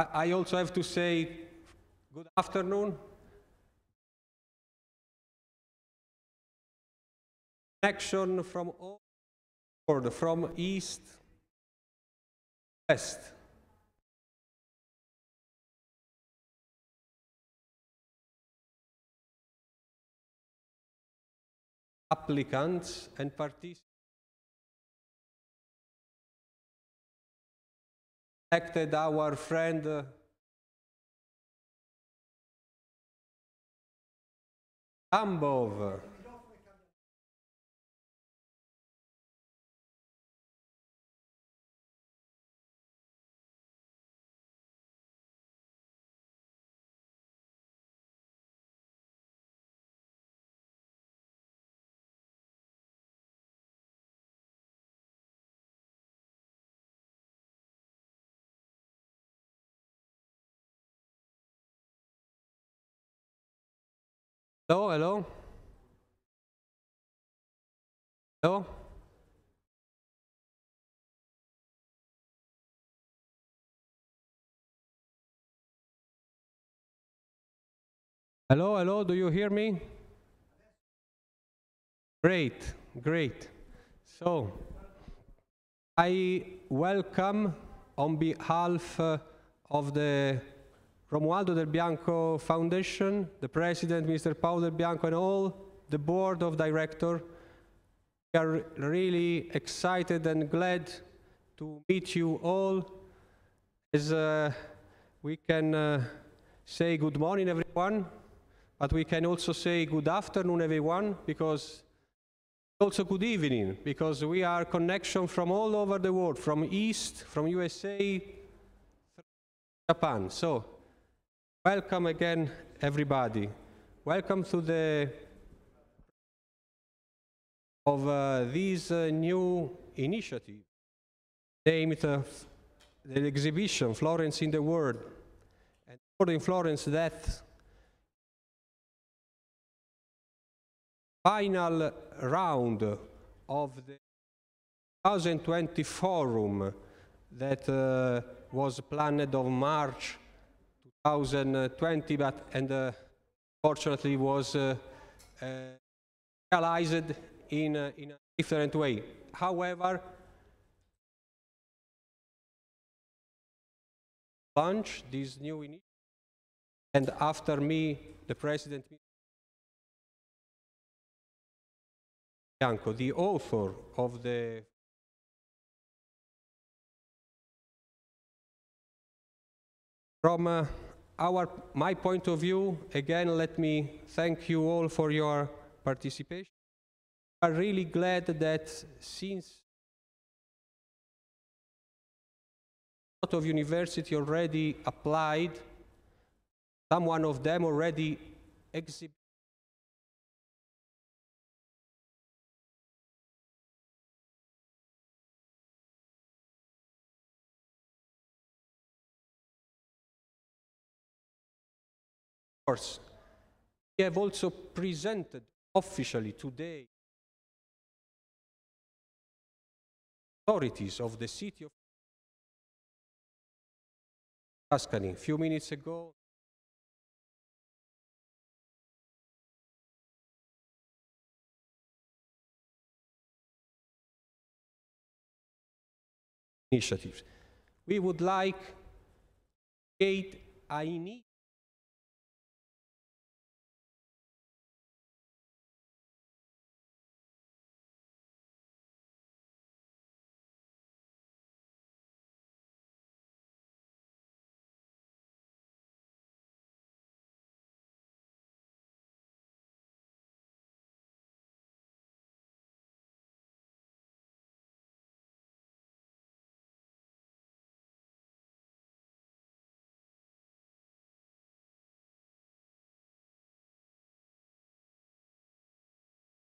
I also have to say good afternoon. Connection from all over, from east, west. Applicants and participants elected our friend Tambov. Hello, hello. Hello. Hello, hello, do you hear me? Great, great. So, I welcome on behalf of the Romualdo Del Bianco Foundation, the president, Mr. Paolo Del Bianco, and all the board of directors. We are really excited and glad to meet you all, as we can say good morning everyone, but we can also say good afternoon everyone, because also good evening, because we are connection from all over the world, from East, from USA, Japan. So welcome again everybody. Welcome to the of this new initiative named the exhibition Florence in the World, and World in Florence, that final round of the 2020 forum that was planned on March 2020, but fortunately was realized in a different way. However, launch this new initiative, and after me, the president Bianco, the author of the from my point of view, again, let me thank you all for your participation. I'm really glad that since a lot of universities already applied, some one of them already exhibit course. We have also presented officially today authorities of the city of Tuscany a few minutes ago. Initiatives. We would like to create a initiative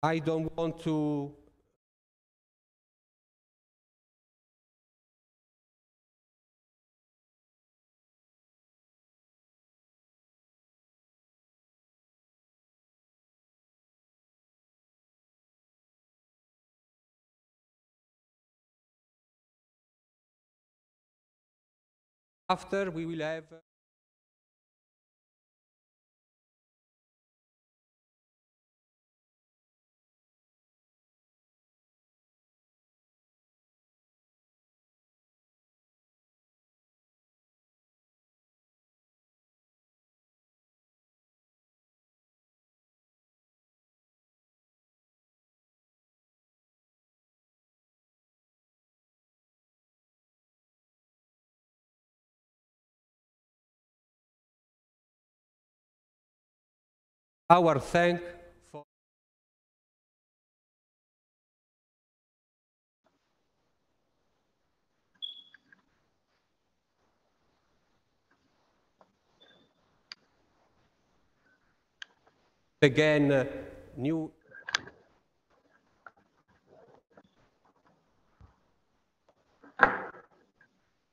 I don't want to After, we will have our thank for again new.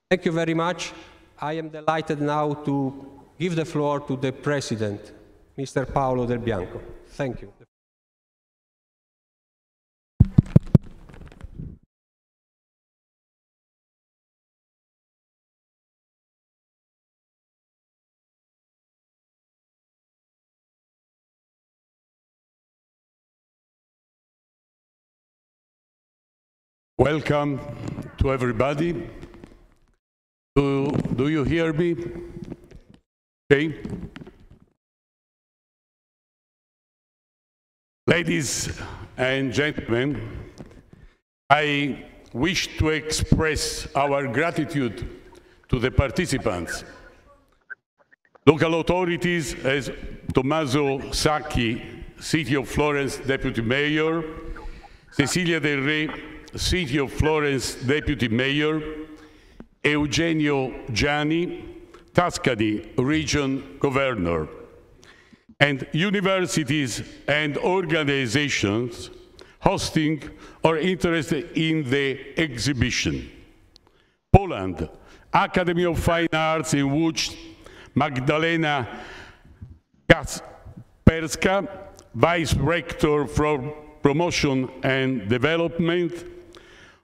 Thank you very much. I am delighted now to give the floor to the President, Mr. Paolo Del Bianco. Thank you. Welcome to everybody. Do you hear me? Okay. Ladies and gentlemen, I wish to express our gratitude to the participants, local authorities as Tommaso Sacchi, City of Florence Deputy Mayor, Cecilia Del Re, City of Florence Deputy Mayor, Eugenio Gianni, Tuscany Region Governor, and universities and organizations hosting or interested in the exhibition. Poland, Academy of Fine Arts in Łódź, Magdalena Kasperska, Vice Rector for Promotion and Development,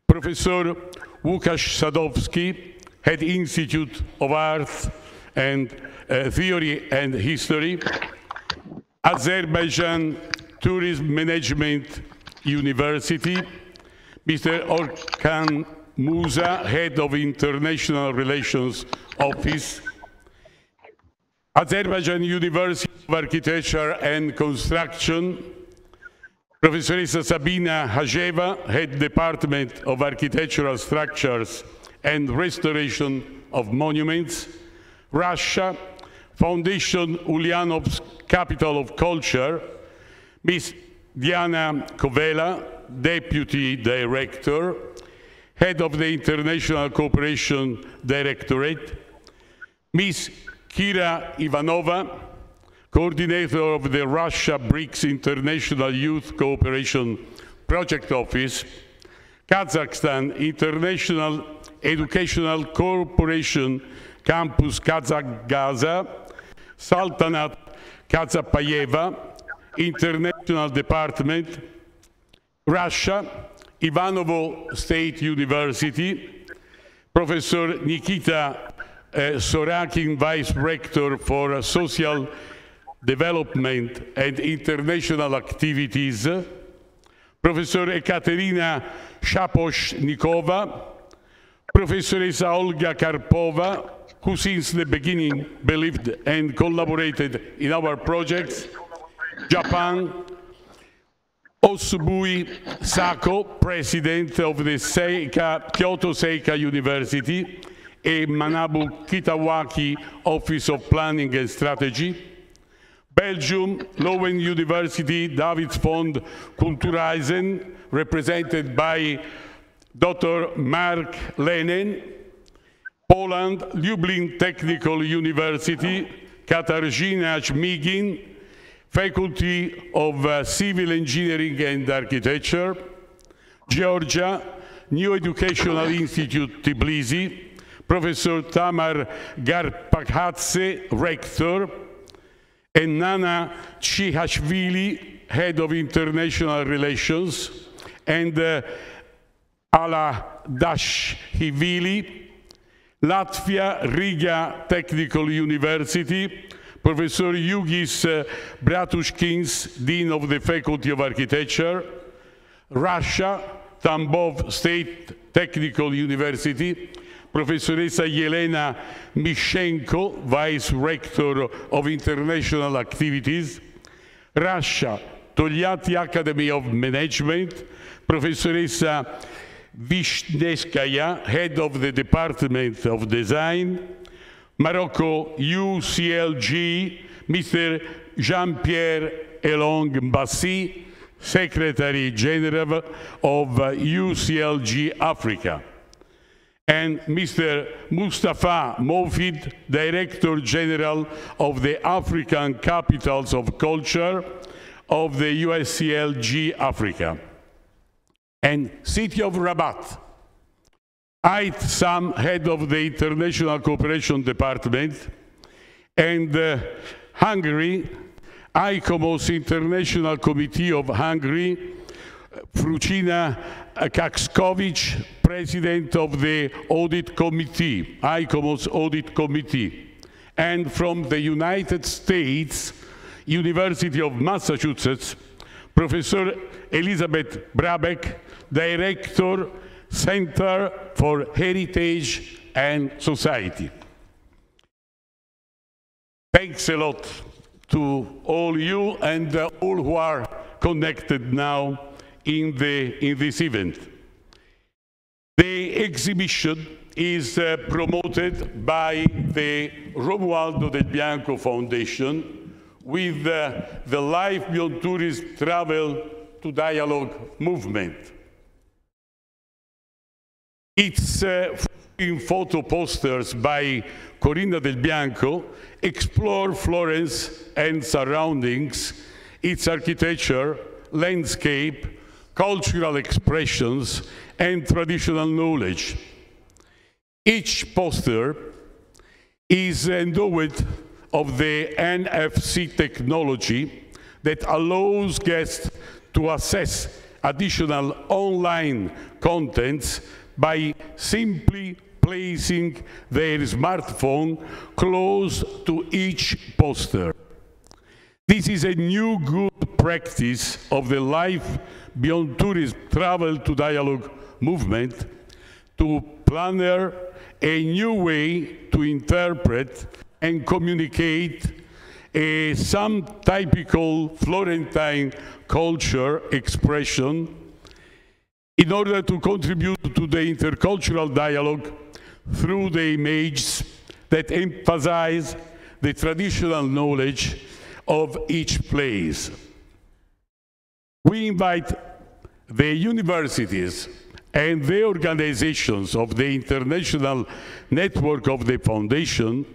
Professor Łukasz Sadowski, Head Institute of Arts and Theory and History, Azerbaijan Tourism Management University, Mr. Orkan Musa, Head of International Relations Office, Azerbaijan University of Architecture and Construction, Professoressa Sabina Hajeva, Head Department of Architectural Structures and Restoration of Monuments, Russia, Foundation Ulyanov's Capital of Culture, Ms. Diana Kovela, Deputy Director, Head of the International Cooperation Directorate, Ms. Kira Ivanova, Coordinator of the Russia BRICS International Youth Cooperation Project Office, Kazakhstan International Educational Corporation Campus Kazakh Gaza, Saltanat Kazapayeva, International Department, Russia, Ivanovo State University, Professor Nikita Sorakin, Vice Rector for Social Development and International Activities, Professor Ekaterina Shaposhnikova, Professoressa Olga Karpova, who since the beginning believed and collaborated in our projects, Japan, Osubui Sako, President of the Kyoto Seika University, and Manabu Kitawaki, Office of Planning and Strategy, Belgium, Leuven University, Davids Fond Kultureisen, represented by Dr. Mark Lenen, Poland, Lublin Technical University, Katarzyna Żmigin, Faculty of Civil Engineering and Architecture, Georgia, New Educational Institute Tbilisi, Professor Tamar Garpakhatse, Rector, and Nana Chihashvili, Head of International Relations, and Ala Dashhivili, Latvia, Riga Technical University, Professor Jurgis Bratuškins, Dean of the Faculty of Architecture. Russia, Tambov State Technical University, Professoressa Yelena Mishenko, Vice Rector of International Activities. Russia, Togliatti Academy of Management, Professoressa Vishnevskaya, Head of the Department of Design. Morocco, UCLG, Mr. Jean-Pierre Elong Mbassi, Secretary General of UCLG Africa. And Mr. Mustafa Mofid, Director General of the African Capitals of Culture of the USCLG Africa. And City of Rabat, Ait Sam, Head of the International Cooperation Department. And Hungary, ICOMOS International Committee of Hungary, Frucina Kakskovic, President of the Audit Committee, ICOMOS Audit Committee. And from the United States, University of Massachusetts, Professor Elizabeth Brabeck, Director, Center for Heritage and Society. Thanks a lot to all you and all who are connected now in this event. The exhibition is promoted by the Romualdo Del Bianco Foundation with the Life Beyond Tourism Travel to Dialogue movement. Its photo posters by Corinna Del Bianco explore Florence and surroundings, its architecture, landscape, cultural expressions, and traditional knowledge. Each poster is endowed of the NFC technology that allows guests to access additional online contents by simply placing their smartphone close to each poster. This is a new good practice of the Life Beyond Tourism Travel to Dialogue movement to pioneer a new way to interpret and communicate some typical Florentine culture expression in order to contribute to the intercultural dialogue through the images that emphasize the traditional knowledge of each place. We invite the universities and the organizations of the international network of the Foundation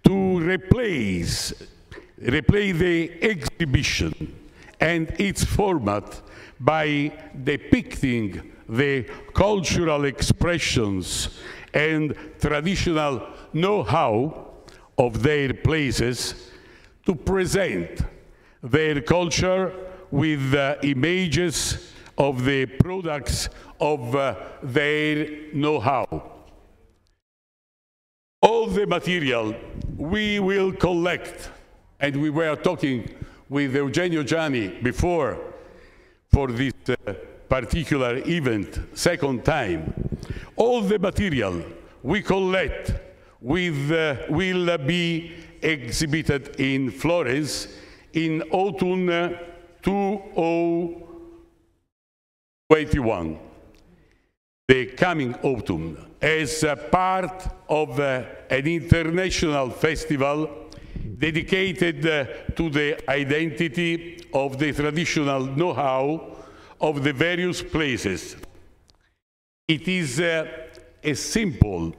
to replay the exhibition and its format by depicting the cultural expressions and traditional know-how of their places, to present their culture with images of the products of their know-how. All the material we will collect, and we were talking with Eugenio Gianni before for this particular event, second time. All the material we collect will be exhibited in Florence in autumn 2021, the coming autumn, as a part of an international festival dedicated to the identity of the traditional know-how of the various places. It is a simple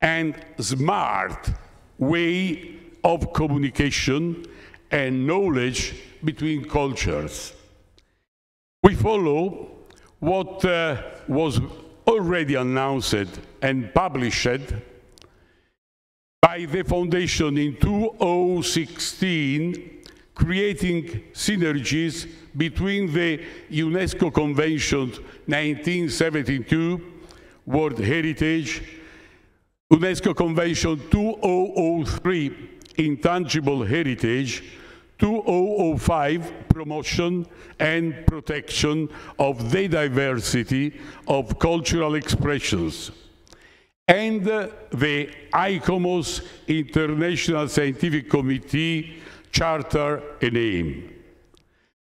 and smart way of communication and knowledge between cultures. We follow what was already announced and published by the Foundation in 2016, creating synergies between the UNESCO Convention 1972, World Heritage, UNESCO Convention 2003, Intangible Heritage, 2005, Promotion and Protection of the Diversity of Cultural Expressions, and the ICOMOS International Scientific Committee Charter and Aim.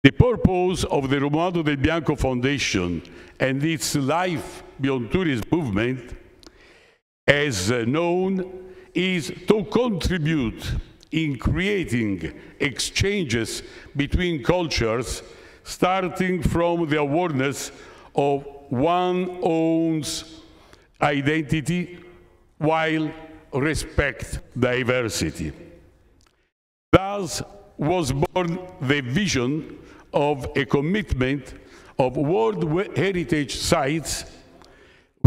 The purpose of the Romualdo Del Bianco Foundation and its Life Beyond Tourism movement, as known, is to contribute in creating exchanges between cultures, starting from the awareness of one's own identity while respect diversity. Thus was born the vision of a commitment of World Heritage Sites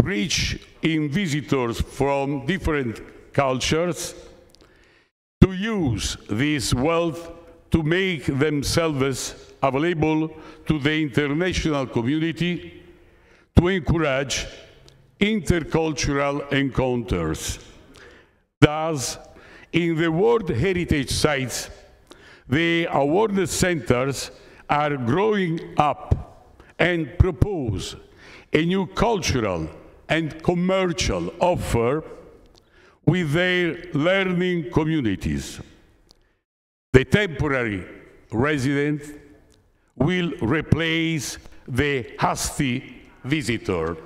rich in visitors from different cultures to use this wealth to make themselves available to the international community to encourage intercultural encounters. Thus, in the World Heritage Sites, the awareness centers are growing up and propose a new cultural and commercial offer with their learning communities. The temporary resident will replace the hasty visitor.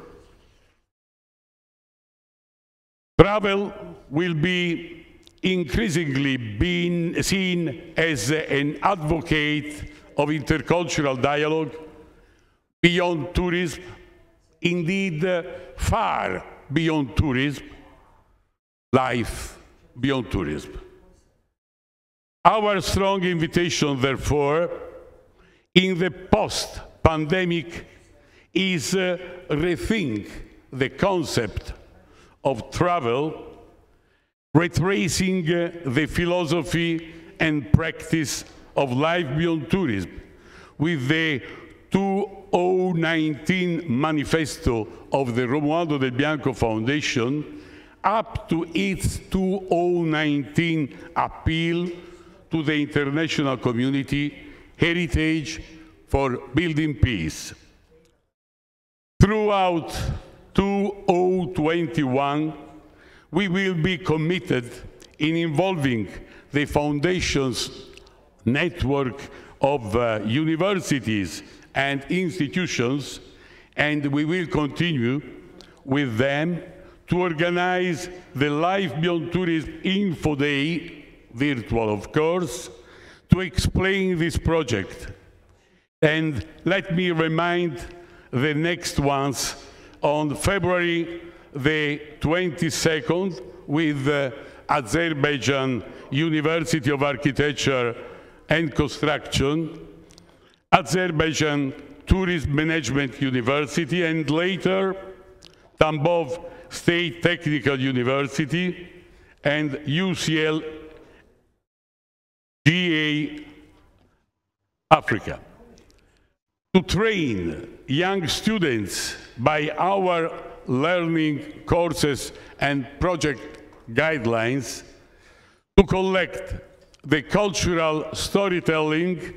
Travel will be increasingly being seen as an advocate of intercultural dialogue beyond tourism, indeed far beyond tourism, life beyond tourism. Our strong invitation, therefore, in the post-pandemic is rethink the concept of travel, retracing the philosophy and practice of life beyond tourism with the 2019 manifesto of the Romualdo Del Bianco Foundation up to its 2019 appeal to the international community, Heritage for Building Peace. Throughout 2021, we will be committed in involving the Foundation's network of universities and institutions, and we will continue with them to organize the Life Beyond Tourism Info Day, virtual of course, to explain this project. And let me remind the next ones on February the 22nd with Azerbaijan University of Architecture and Construction, Azerbaijan Tourism Management University, and later Tambov State Technical University and UCL GA Africa. To train young students by our learning courses and project guidelines to collect the cultural storytelling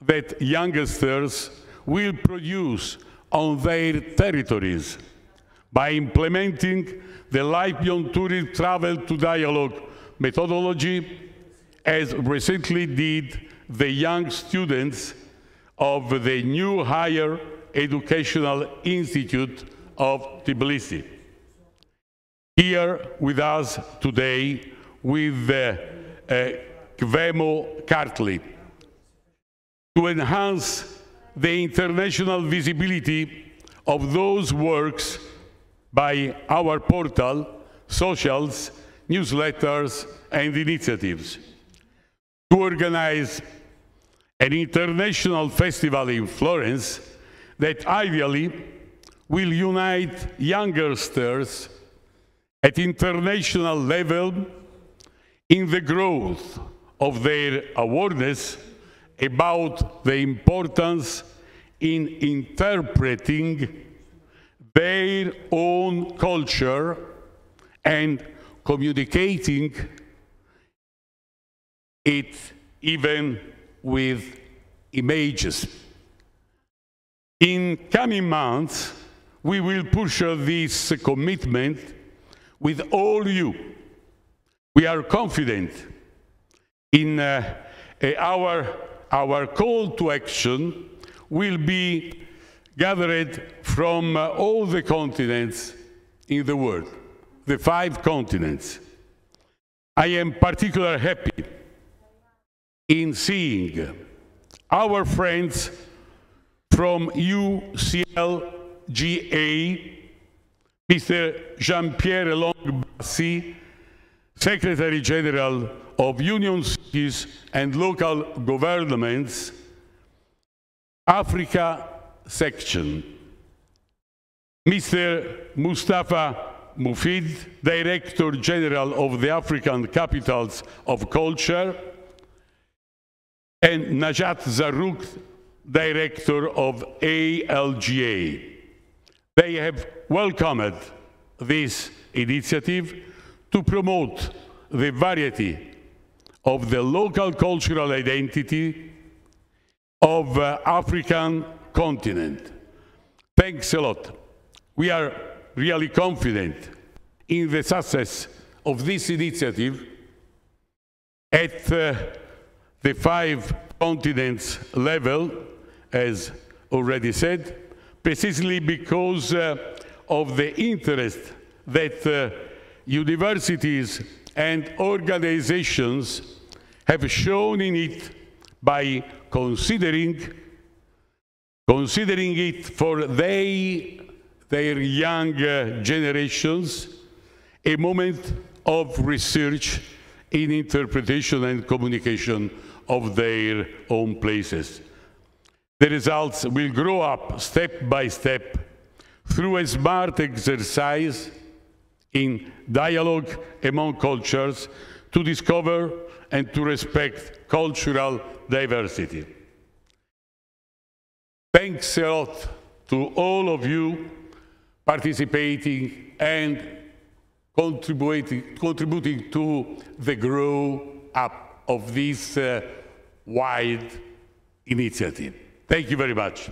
that youngsters will produce on their territories by implementing the Life Beyond Tourism Travel to Dialogue methodology, as recently did the young students of the new Higher Educational Institute of Tbilisi. Here with us today with Kvemo Kartli to enhance the international visibility of those works by our portal, socials, newsletters, and initiatives. To organize an international festival in Florence that ideally will unite youngsters at international level in the growth of their awareness about the importance in interpreting their own culture and communicating it even with images. In coming months, we will push this commitment with all you. We are confident in our call to action will be gathered from all the continents in the world, the 5 continents. I am particularly happy in seeing our friends from UCLGA, Mr. Jean-Pierre Longbassi, Secretary General of Union Cities and Local Governments, Africa Section, Mr. Mustafa Mufid, Director General of the African Capitals of Culture, and Najat Zarrouk, Director of ALGA. They have welcomed this initiative to promote the variety of the local cultural identity of African continent. Thanks a lot. We are really confident in the success of this initiative at the 5 continents level, as already said, precisely because of the interest that universities and organizations have shown in it by considering it for their young generations a moment of research in interpretation and communication of their own places. The results will grow up step by step through a smart exercise in dialogue among cultures to discover and to respect cultural diversity. Thanks a lot to all of you participating and contributing to the grow up of this wide initiative. Thank you very much.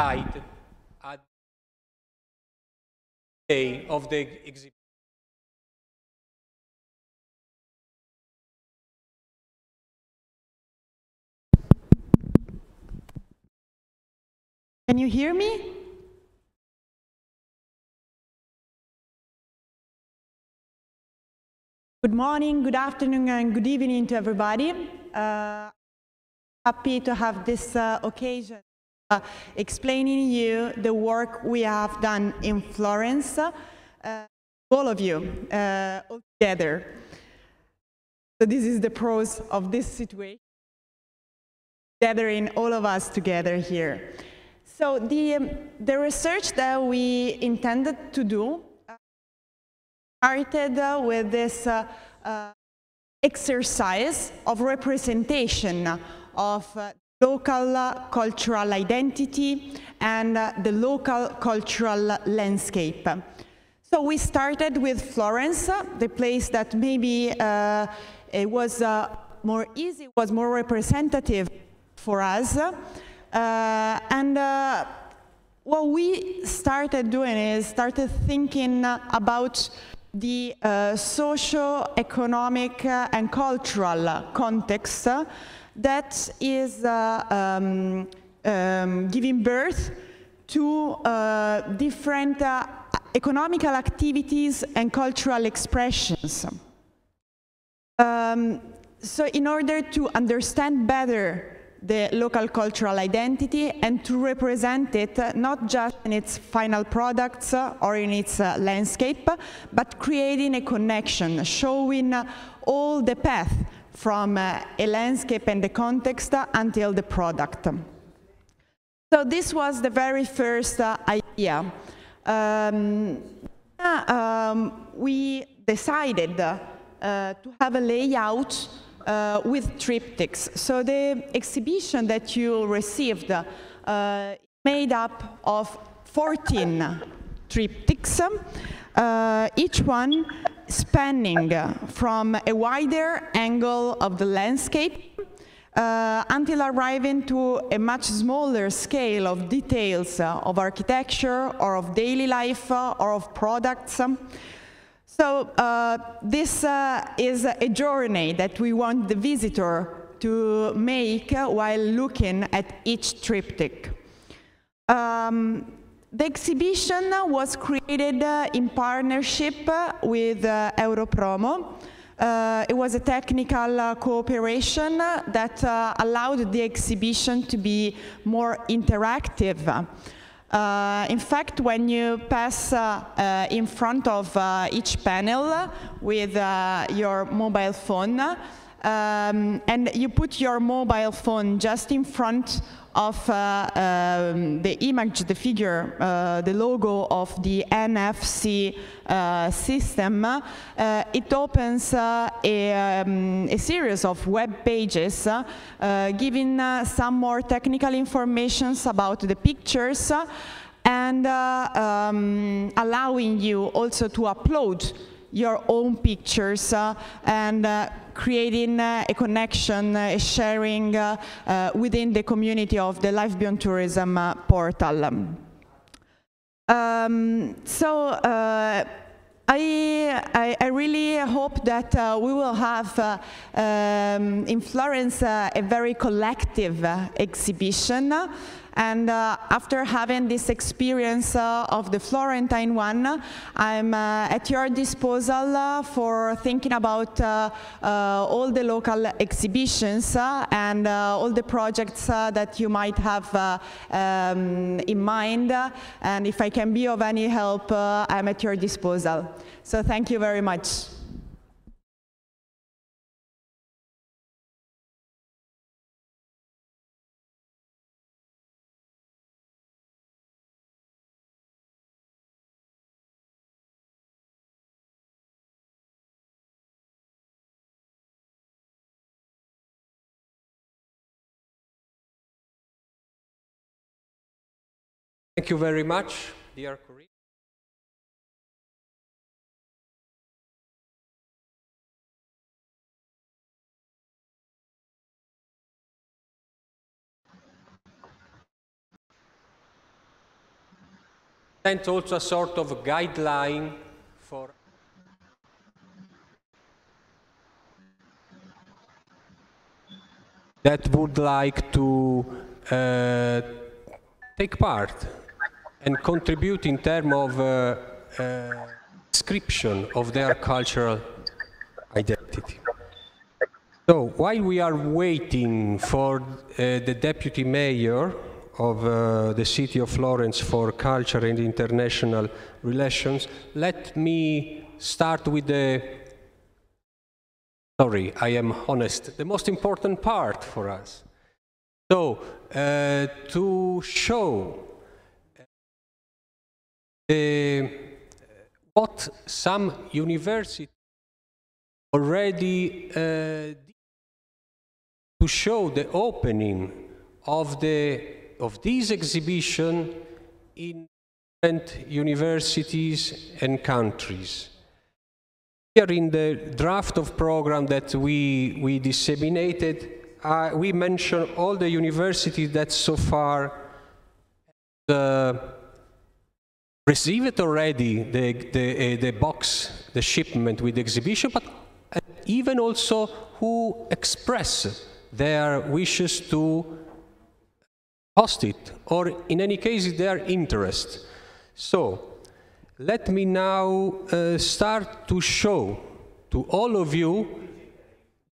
At the day of the exhibition. Can you hear me? Good morning, good afternoon, and good evening to everybody. Happy to have this occasion explaining you the work we have done in Florence, all of you, all together. So this is the pros of this situation, gathering all of us together here. So the research that we intended to do started with this exercise of representation of local cultural identity and the local cultural landscape. So we started with Florence, the place that maybe it was more easy, was more representative for us. What we started doing is started thinking about the socio-economic and cultural context that is giving birth to different economical activities and cultural expressions. So in order to understand better the local cultural identity and to represent it not just in its final products or in its landscape, but creating a connection, showing all the path from a landscape and the context until the product. So this was the very first idea. We decided to have a layout with triptychs. So the exhibition that you received made up of 14 triptychs, each one spanning from a wider angle of the landscape until arriving to a much smaller scale of details of architecture or of daily life or of products. So this is a journey that we want the visitor to make while looking at each triptych. The exhibition was created in partnership with Europromo. It was a technical cooperation that allowed the exhibition to be more interactive. In fact, when you pass in front of each panel with your mobile phone, and you put your mobile phone just in front of the image, the figure, the logo of the NFC system, it opens a series of web pages giving some more technical information about the pictures and allowing you also to upload your own pictures and creating a connection, a sharing within the community of the Life Beyond Tourism portal. I really hope that we will have in Florence a very collective exhibition. And after having this experience of the Florentine one, I'm at your disposal for thinking about all the local exhibitions and all the projects that you might have in mind. And if I can be of any help, I'm at your disposal. So thank you very much. Thank you very much, dear colleague. And also a sort of guideline for that would like to take part and contribute in terms of description of their cultural identity. So while we are waiting for the deputy mayor of the city of Florence for culture and international relations, let me start with the, sorry, I am honest, the most important part for us. So to show what some universities already did to show the opening of this exhibition in different universities and countries. Here in the draft of program that we disseminated, we mention all the universities that so far received already the box, the shipment with the exhibition, but even also who express their wishes to host it, or in any case their interest. So let me now start to show to all of you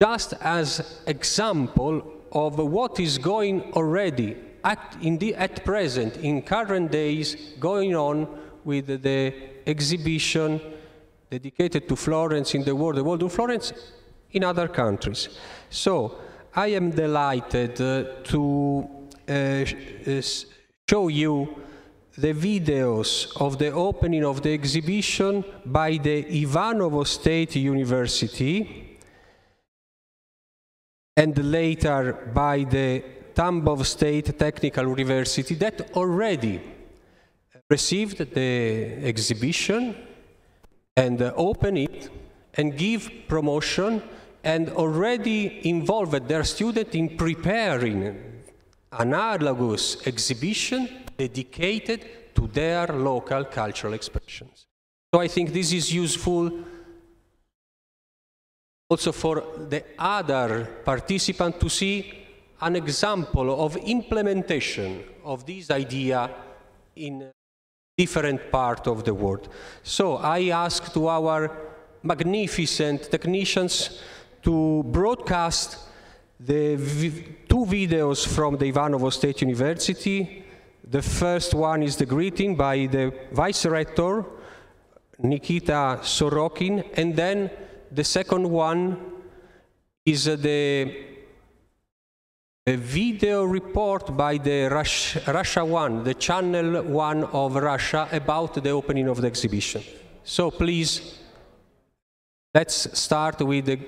just as example of what is going already at present, in current days, going on with the exhibition dedicated to Florence in the world of Florence in other countries. So I am delighted to show you the videos of the opening of the exhibition by the Ivanovo State University and later by the Tambov State Technical University that already received the exhibition and open it and give promotion and already involved their students in preparing analogous exhibition dedicated to their local cultural expressions. So I think this is useful also for the other participants to see an example of implementation of this idea in different parts of the world. So I ask to our magnificent technicians to broadcast the two videos from the Ivanovo State University. The first one is the greeting by the Vice Rector, Nikita Sorokin, and then the second one is the video report by the Russia One, the Channel One of Russia, about the opening of the exhibition. So please, let's start with the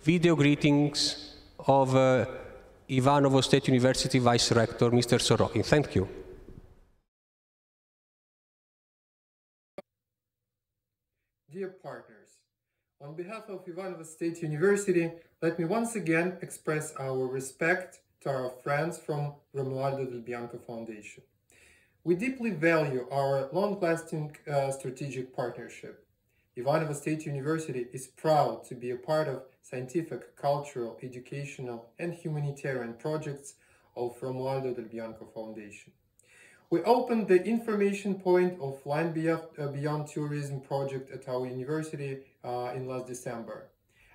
video greetings of Ivanovo State University Vice Rector, Mr. Sorokin. Thank you. Dear partners, on behalf of Ivanovo State University, let me once again express our respect to our friends from Romualdo Del Bianco Foundation. We deeply value our long-lasting strategic partnership. Ivanovo State University is proud to be a part of scientific, cultural, educational, and humanitarian projects of Romualdo Del Bianco Foundation. We opened the information point of Line Beyond Tourism project at our university in last December.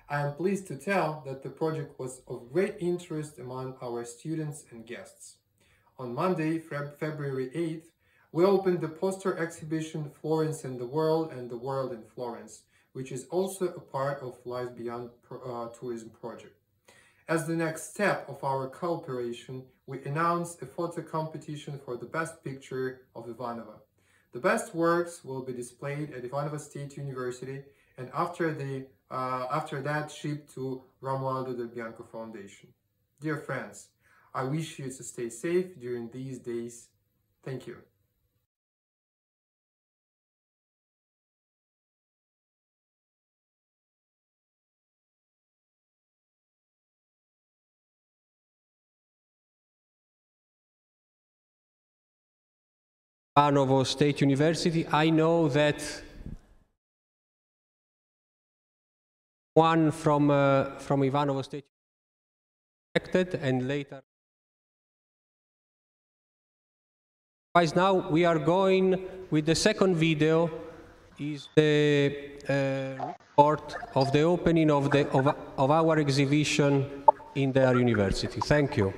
I am pleased to tell that the project was of great interest among our students and guests. On Monday, February 8th, we opened the poster exhibition Florence in the World and the World in Florence, which is also a part of Life Beyond Tourism project. As the next step of our cooperation, we announced a photo competition for the best picture of Ivanovo. The best works will be displayed at Ivanovo State University and after that shipped to Romualdo Del Bianco Foundation. Dear friends, I wish you to stay safe during these days. Thank you. Ivanovo State University. I know that one from Ivanovo State connected and later. Now we are going with the second video. Is the report of the opening of our exhibition in their university. Thank you.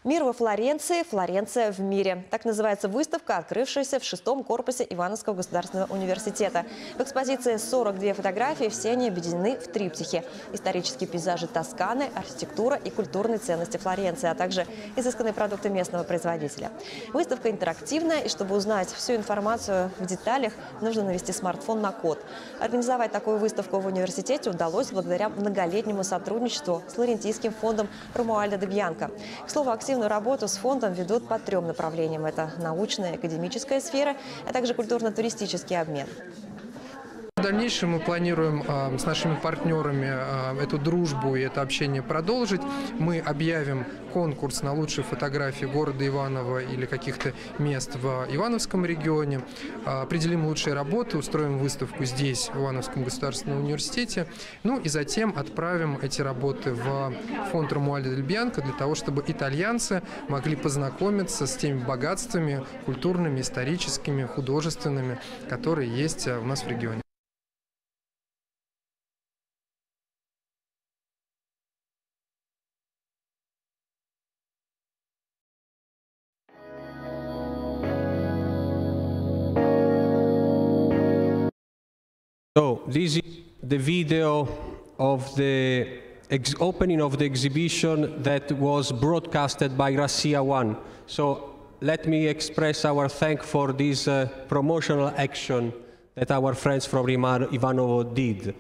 «Мир во Флоренции, Флоренция в мире». Так называется выставка, открывшаяся в 6-м корпусе Ивановского государственного университета. В экспозиции 42 фотографии, все они объединены в триптихе. Исторические пейзажи Тосканы, архитектура и культурные ценности Флоренции, а также изысканные продукты местного производителя. Выставка интерактивная, и чтобы узнать всю информацию в деталях, нужно навести смартфон на код. Организовать такую выставку в университете удалось благодаря многолетнему сотрудничеству с Лорентийским фондом Ромуальдо де Бьянко. К слову, активную работу с фондом ведут по 3 направлениям. Это научная и академическая сфера, а также культурно-туристический обмен. В дальнейшем мы планируем с нашими партнерами эту дружбу и это общение продолжить. Мы объявим конкурс на лучшие фотографии города Иваново или каких-то мест в Ивановском регионе. Определим лучшие работы, устроим выставку здесь, в Ивановском государственном университете. Ну и затем отправим эти работы в фонд Ромуальдо дель Бьянко для того, чтобы итальянцы могли познакомиться с теми богатствами культурными, историческими, художественными, которые есть у нас в регионе. So this is the video of the opening of the exhibition that was broadcasted by Russia 1. So let me express our thanks for this promotional action that our friends from Ivanovo did.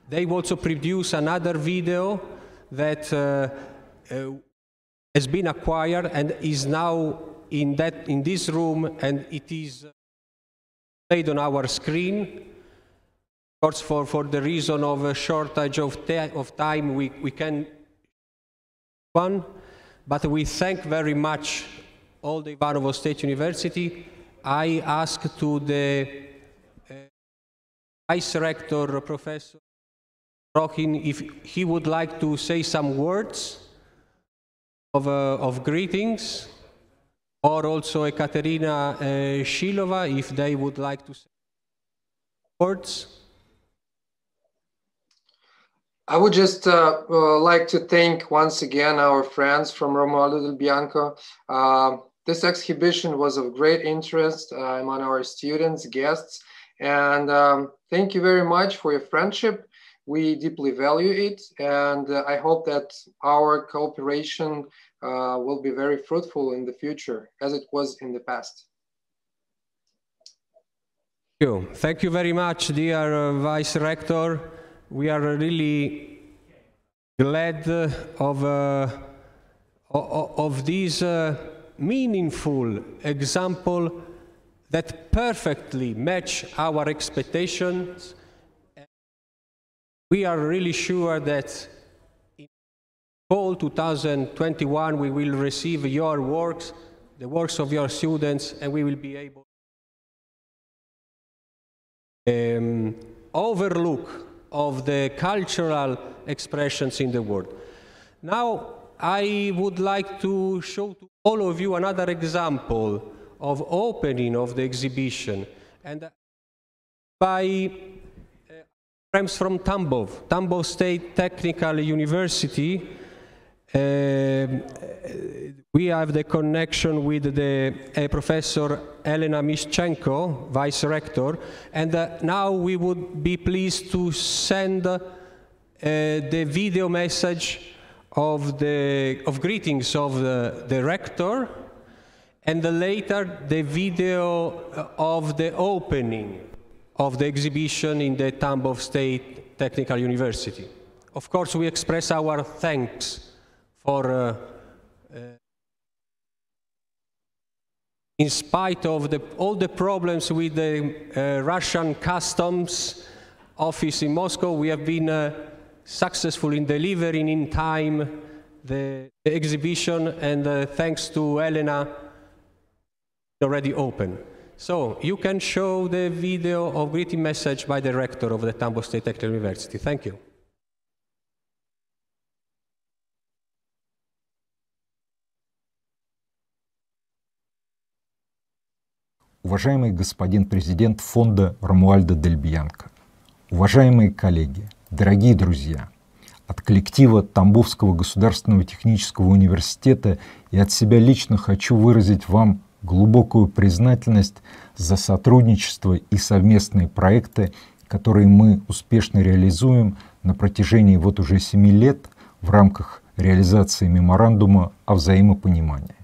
They also produced another video that has been acquired and is now in this room, and it is played on our screen. Of course, for the reason of a shortage of time, we can one, but we thank very much all the Ivanovo State University. I ask to the Vice Rector, Professor Rochin, if he would like to say some words of greetings, or also Ekaterina Shilova, if they would like to say words. I would just like to thank once again our friends from Romualdo del Bianco. This exhibition was of great interest among our students, guests, and thank you very much for your friendship. We deeply value it, and I hope that our cooperation will be very fruitful in the future, as it was in the past. Thank you very much, dear Vice Rector. We are really glad of this meaningful example that perfectly match our expectations. We are really sure that in fall 2021 we will receive your works, the works of your students, and we will be able to overlook of the cultural expressions in the world. Now, I would like to show to all of you another example of opening of the exhibition, and by friends from Tambov State Technical University. We have the connection with the Professor Elena Mischenko, Vice Rector, and now we would be pleased to send the video message of greetings of the Rector, and later the video of the opening of the exhibition in the Tambov State Technical University. Of course, we express our thanks for in spite of all the problems with the Russian customs office in Moscow, we have been successful in delivering in time the exhibition, and thanks to Elena, already open. So you can show the video of greeting message by the Rector of the Tambov State Technical University. Thank you. Уважаемый господин президент фонда Ромуальдо дель Бианко, уважаемые коллеги, дорогие друзья, от коллектива Тамбовского государственного технического университета и от себя лично хочу выразить вам глубокую признательность за сотрудничество и совместные проекты, которые мы успешно реализуем на протяжении вот уже 7 лет в рамках реализации меморандума о взаимопонимании.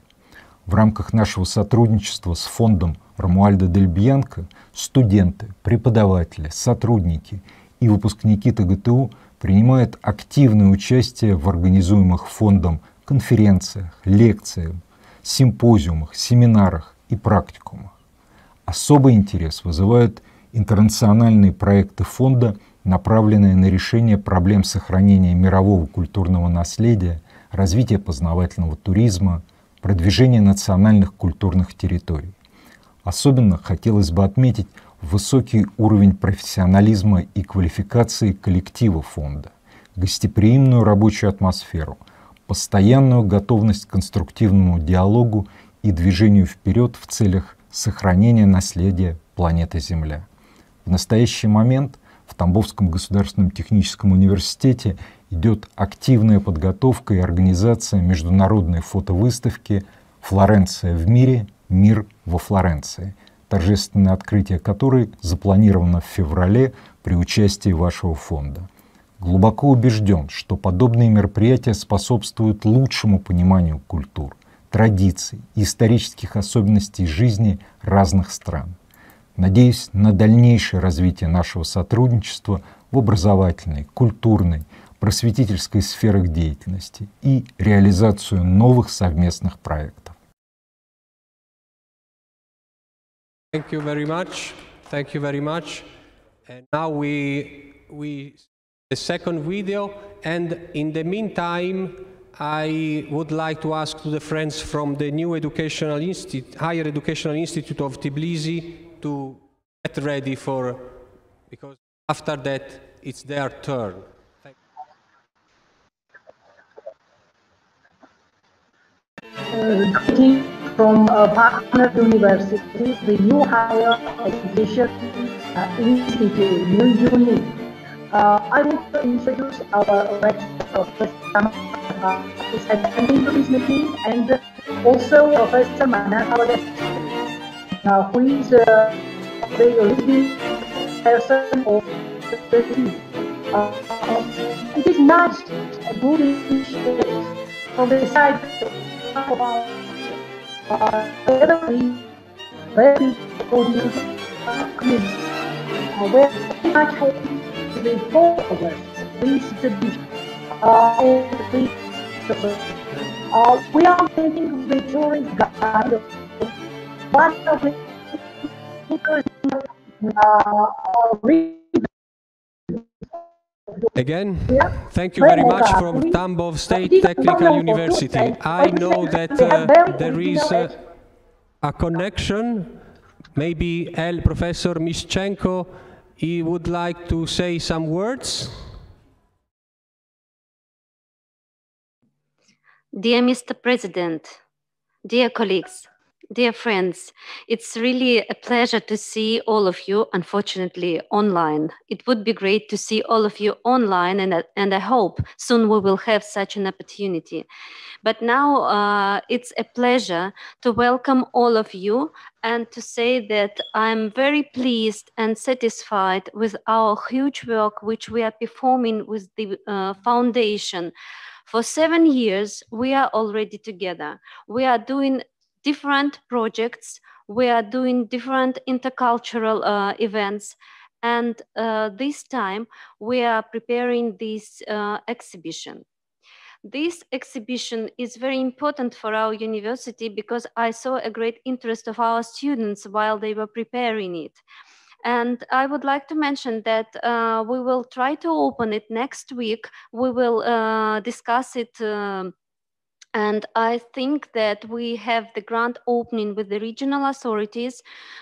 В рамках нашего сотрудничества с фондом Ромуальдо дель Бианко студенты, преподаватели, сотрудники и выпускники ТГТУ принимают активное участие в организуемых фондом конференциях, лекциях, симпозиумах, семинарах и практикумах. Особый интерес вызывают интернациональные проекты фонда, направленные на решение проблем сохранения мирового культурного наследия, развития познавательного туризма, продвижения национальных культурных территорий. Особенно хотелось бы отметить высокий уровень профессионализма и квалификации коллектива фонда, гостеприимную рабочую атмосферу, постоянную готовность к конструктивному диалогу и движению вперед в целях сохранения наследия планеты Земля. В настоящий момент в Тамбовском государственном техническом университете идет активная подготовка и организация международной фотовыставки «Флоренция в мире. Мир во Флоренции», торжественное открытие которой запланировано в феврале при участии вашего фонда. Глубоко убежден, что подобные мероприятия способствуют лучшему пониманию культур, традиций и исторических особенностей жизни разных стран. Надеюсь на дальнейшее развитие нашего сотрудничества в образовательной, культурной, просветительской сферах деятельности и реализацию новых совместных проектов. Thank you very much. Thank you very much. And now we the second video, and in the meantime, I would like to ask to the friends from the new Higher Educational Institute of Tbilisi to get ready because after that it's their turn. Greeting from partner university, the new Higher Education Institute, new unit. I want to introduce our rector, Professor who's attending to this meeting, and also Professor Mana, our guest, who is the leading person of the team. It is nice and good initiative from the side of our very audience community. We're very much happy to be part of this exhibition. We are thinking of the tourist guide, one of the Again, thank you very much from Tambov State Technical University. I know that there is a connection. Maybe Professor Mischenko, he would like to say some words. Dear Mr. President, dear colleagues, dear friends, it's really a pleasure to see all of you, unfortunately, online. It would be great to see all of you online, and I hope soon we will have such an opportunity. But now it's a pleasure to welcome all of you and to say that I'm very pleased and satisfied with our huge work which we are performing with the foundation. For 7 years, we are already together. We are doing different projects, we are doing different intercultural events, and this time we are preparing this exhibition. This exhibition is very important for our university because I saw a great interest of our students while they were preparing it. And I would like to mention that we will try to open it next week. We will discuss it and I think that we have the grand opening with the regional authorities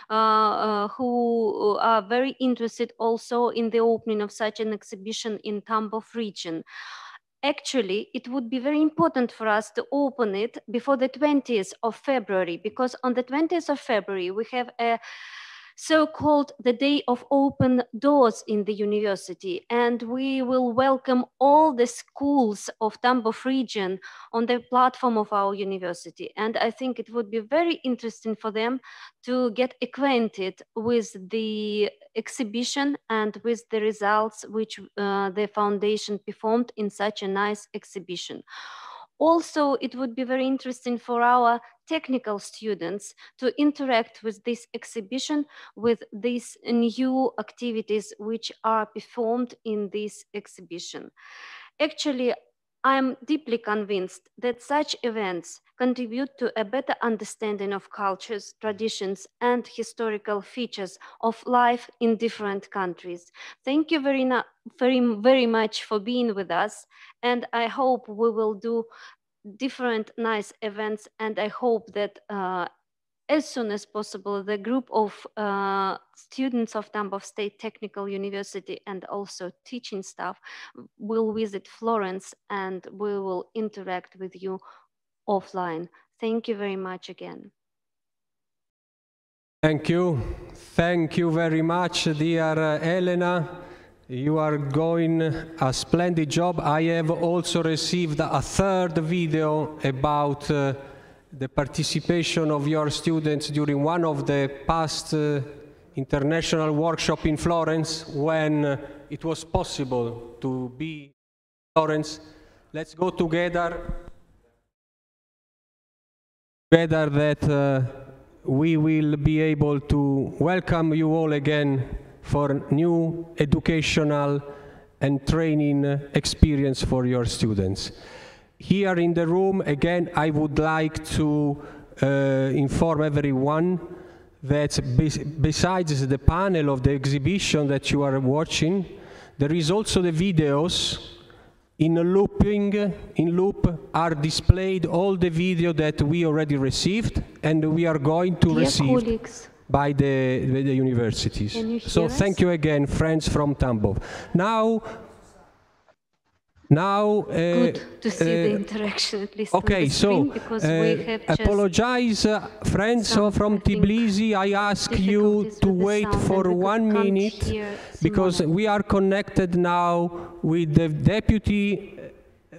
who are very interested also in the opening of such an exhibition in Tambov region. Actually, it would be very important for us to open it before the 20th of February, because on the 20th of February, we have a so-called the Day of Open Doors in the university, and we will welcome all the schools of Tambov region on the platform of our university. And I think it would be very interesting for them to get acquainted with the exhibition and with the results which the foundation performed in such a nice exhibition. Also, it would be very interesting for our technical students to interact with this exhibition, with these new activities which are performed in this exhibition. Actually, I'm deeply convinced that such events contribute to a better understanding of cultures, traditions, and historical features of life in different countries. Thank you very much for being with us, and I hope we will do different nice events, and I hope that as soon as possible the group of students of Tambov State Technical University and also teaching staff will visit Florence and we will interact with you offline. Thank you very much again. Thank you. Thank you very much, dear Elena. You are doing a splendid job. I have also received a third video about the participation of your students during one of the past international workshops in Florence when it was possible to be in Florence. Let's go together that we will be able to welcome you all again for new educational and training experience for your students. Here in the room, again, I would like to inform everyone that besides the panel of the exhibition that you are watching, there is also the videos in loop are displayed all the video that we already received and we are going to receive by the universities. So thank you again, friends from Tambov. Now, good to see the interaction at least. Okay, on the screen, because we have apologize, friends from Tbilisi. I ask you to wait for 1 minute because we are connected now with the deputy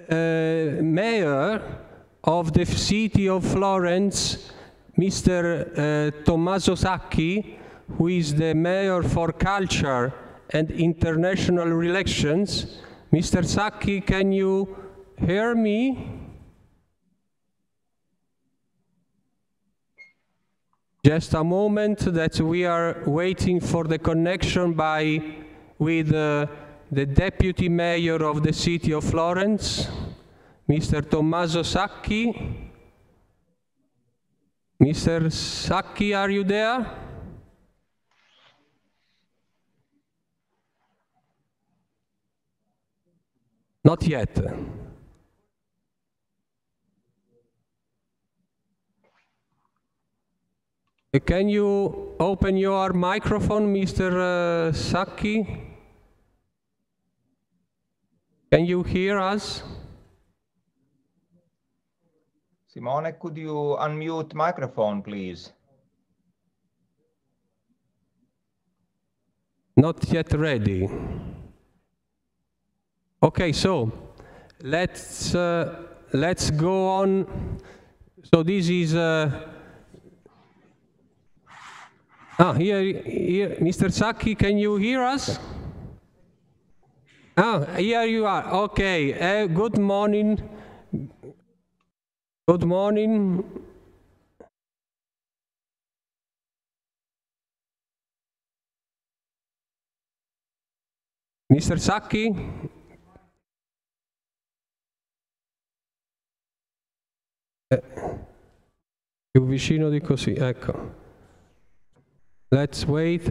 mayor of the city of Florence, Mr. Tommaso Sacchi, who is the mayor for culture and international relations. Mr. Sacchi, can you hear me? Just a moment that we are waiting for the connection with the deputy mayor of the city of Florence, Mr. Tommaso Sacchi. Mr. Sacchi, are you there? Not yet. Can you open your microphone, Mr. Sacchi? Can you hear us? Simone, could you unmute microphone, please? Not yet ready. Okay, so let's go on. So this is here, Mr. Sacchi, can you hear us? Here you are. Okay. Good morning. Good morning. Mr. Sacchi? Più vicino di così, ecco. Let's wait.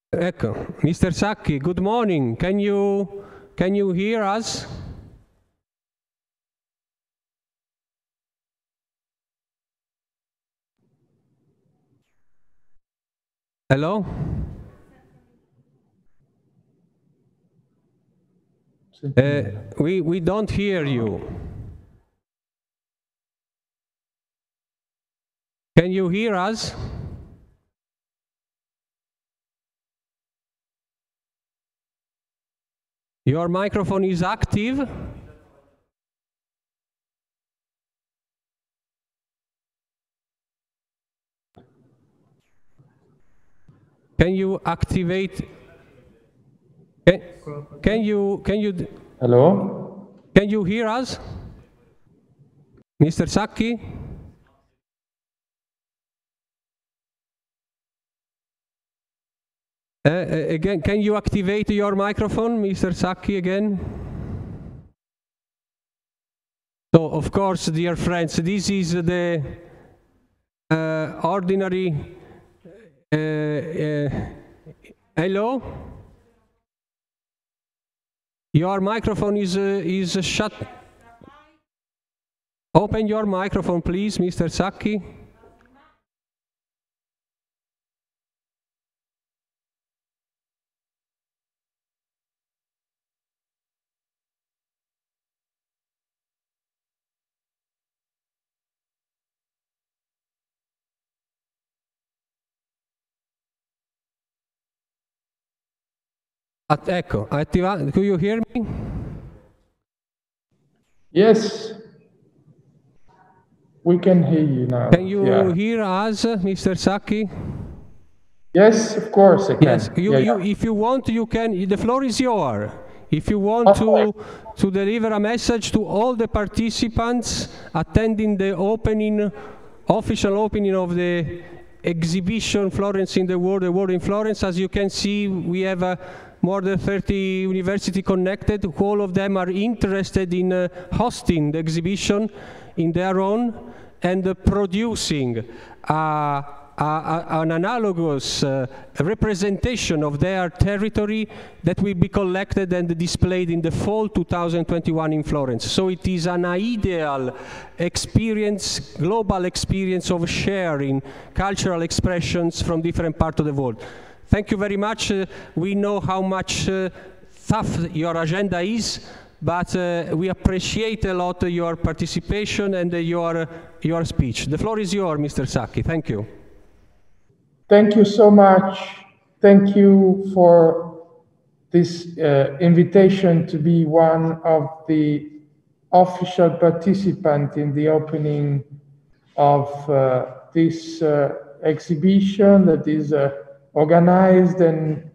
Ecco, Mr. Sacchi, good morning. Can you hear us? Hello? We don't hear you. Can you hear us? Your microphone is active. Can you activate? Can you? Hello? Can you hear us, Mr. Sacchi? Again, can you activate your microphone, Mr. Sacchi, again? So, of course, dear friends, this is the ordinary. Hello? Your microphone is shut. Open your microphone, please, Mr. Sacchi. Ecco, attiva. Do you hear me? Yes. We can hear you now. Can you hear us, Mr. Sacchi? Yes, of course I can. Yes, if you want, you can. The floor is yours. If you want to deliver a message to all the participants attending the official opening of the exhibition Florence in the World in Florence. As you can see, we have more than 30 universities connected. All of them are interested in hosting the exhibition in their own and producing an analogous representation of their territory that will be collected and displayed in the fall 2021 in Florence. So it is an ideal experience, global experience of sharing cultural expressions from different parts of the world. Thank you very much. We know how much tough your agenda is, but we appreciate a lot your participation and your speech. The floor is yours, Mr. Sacchi. Thank you. Thank you so much. Thank you for this invitation to be one of the official participants in the opening of this exhibition that is organized and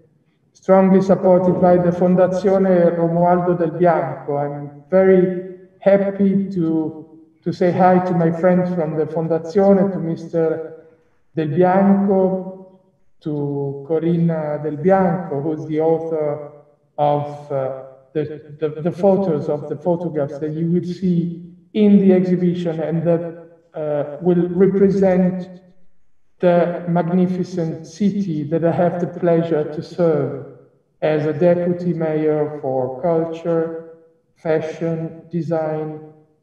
strongly supported by the Fondazione Romualdo del Bianco. I'm very happy to say hi to my friends from the Fondazione, to Mr. Del Bianco, to Corinna Del Bianco, who's the author of the photos of the photographs that you will see in the exhibition and that will represent the magnificent city that I have the pleasure to serve as a deputy mayor for culture, fashion, design,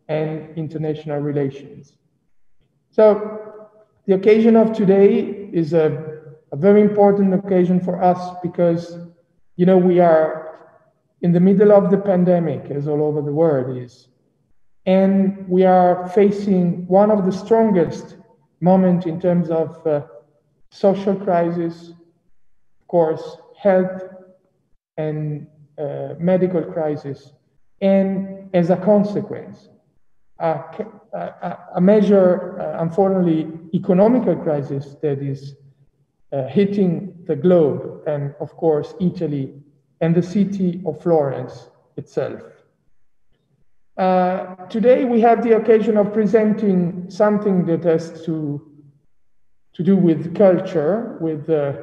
and international relations. So, the occasion of today is a very important occasion for us because, you know, we are in the middle of the pandemic, as all over the world is, and we are facing one of the strongest moments in terms of social crisis, of course, health and medical crisis, and as a consequence, a major, unfortunately, economical crisis that is hitting the globe and, of course, Italy and the city of Florence itself. Today, we have the occasion of presenting something that has to do with culture, with the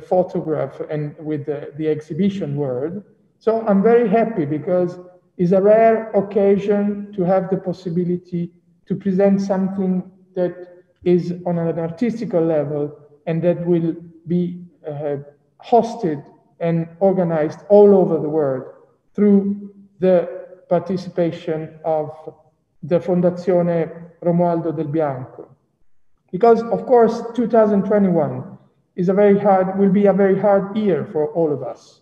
photograph and with the exhibition world. So I'm very happy because it's a rare occasion to have the possibility to present something that is on an artistical level and that will be hosted and organized all over the world through the participation of the Fondazione Romualdo del Bianco. Because, of course, 2021 will be a very hard year for all of us.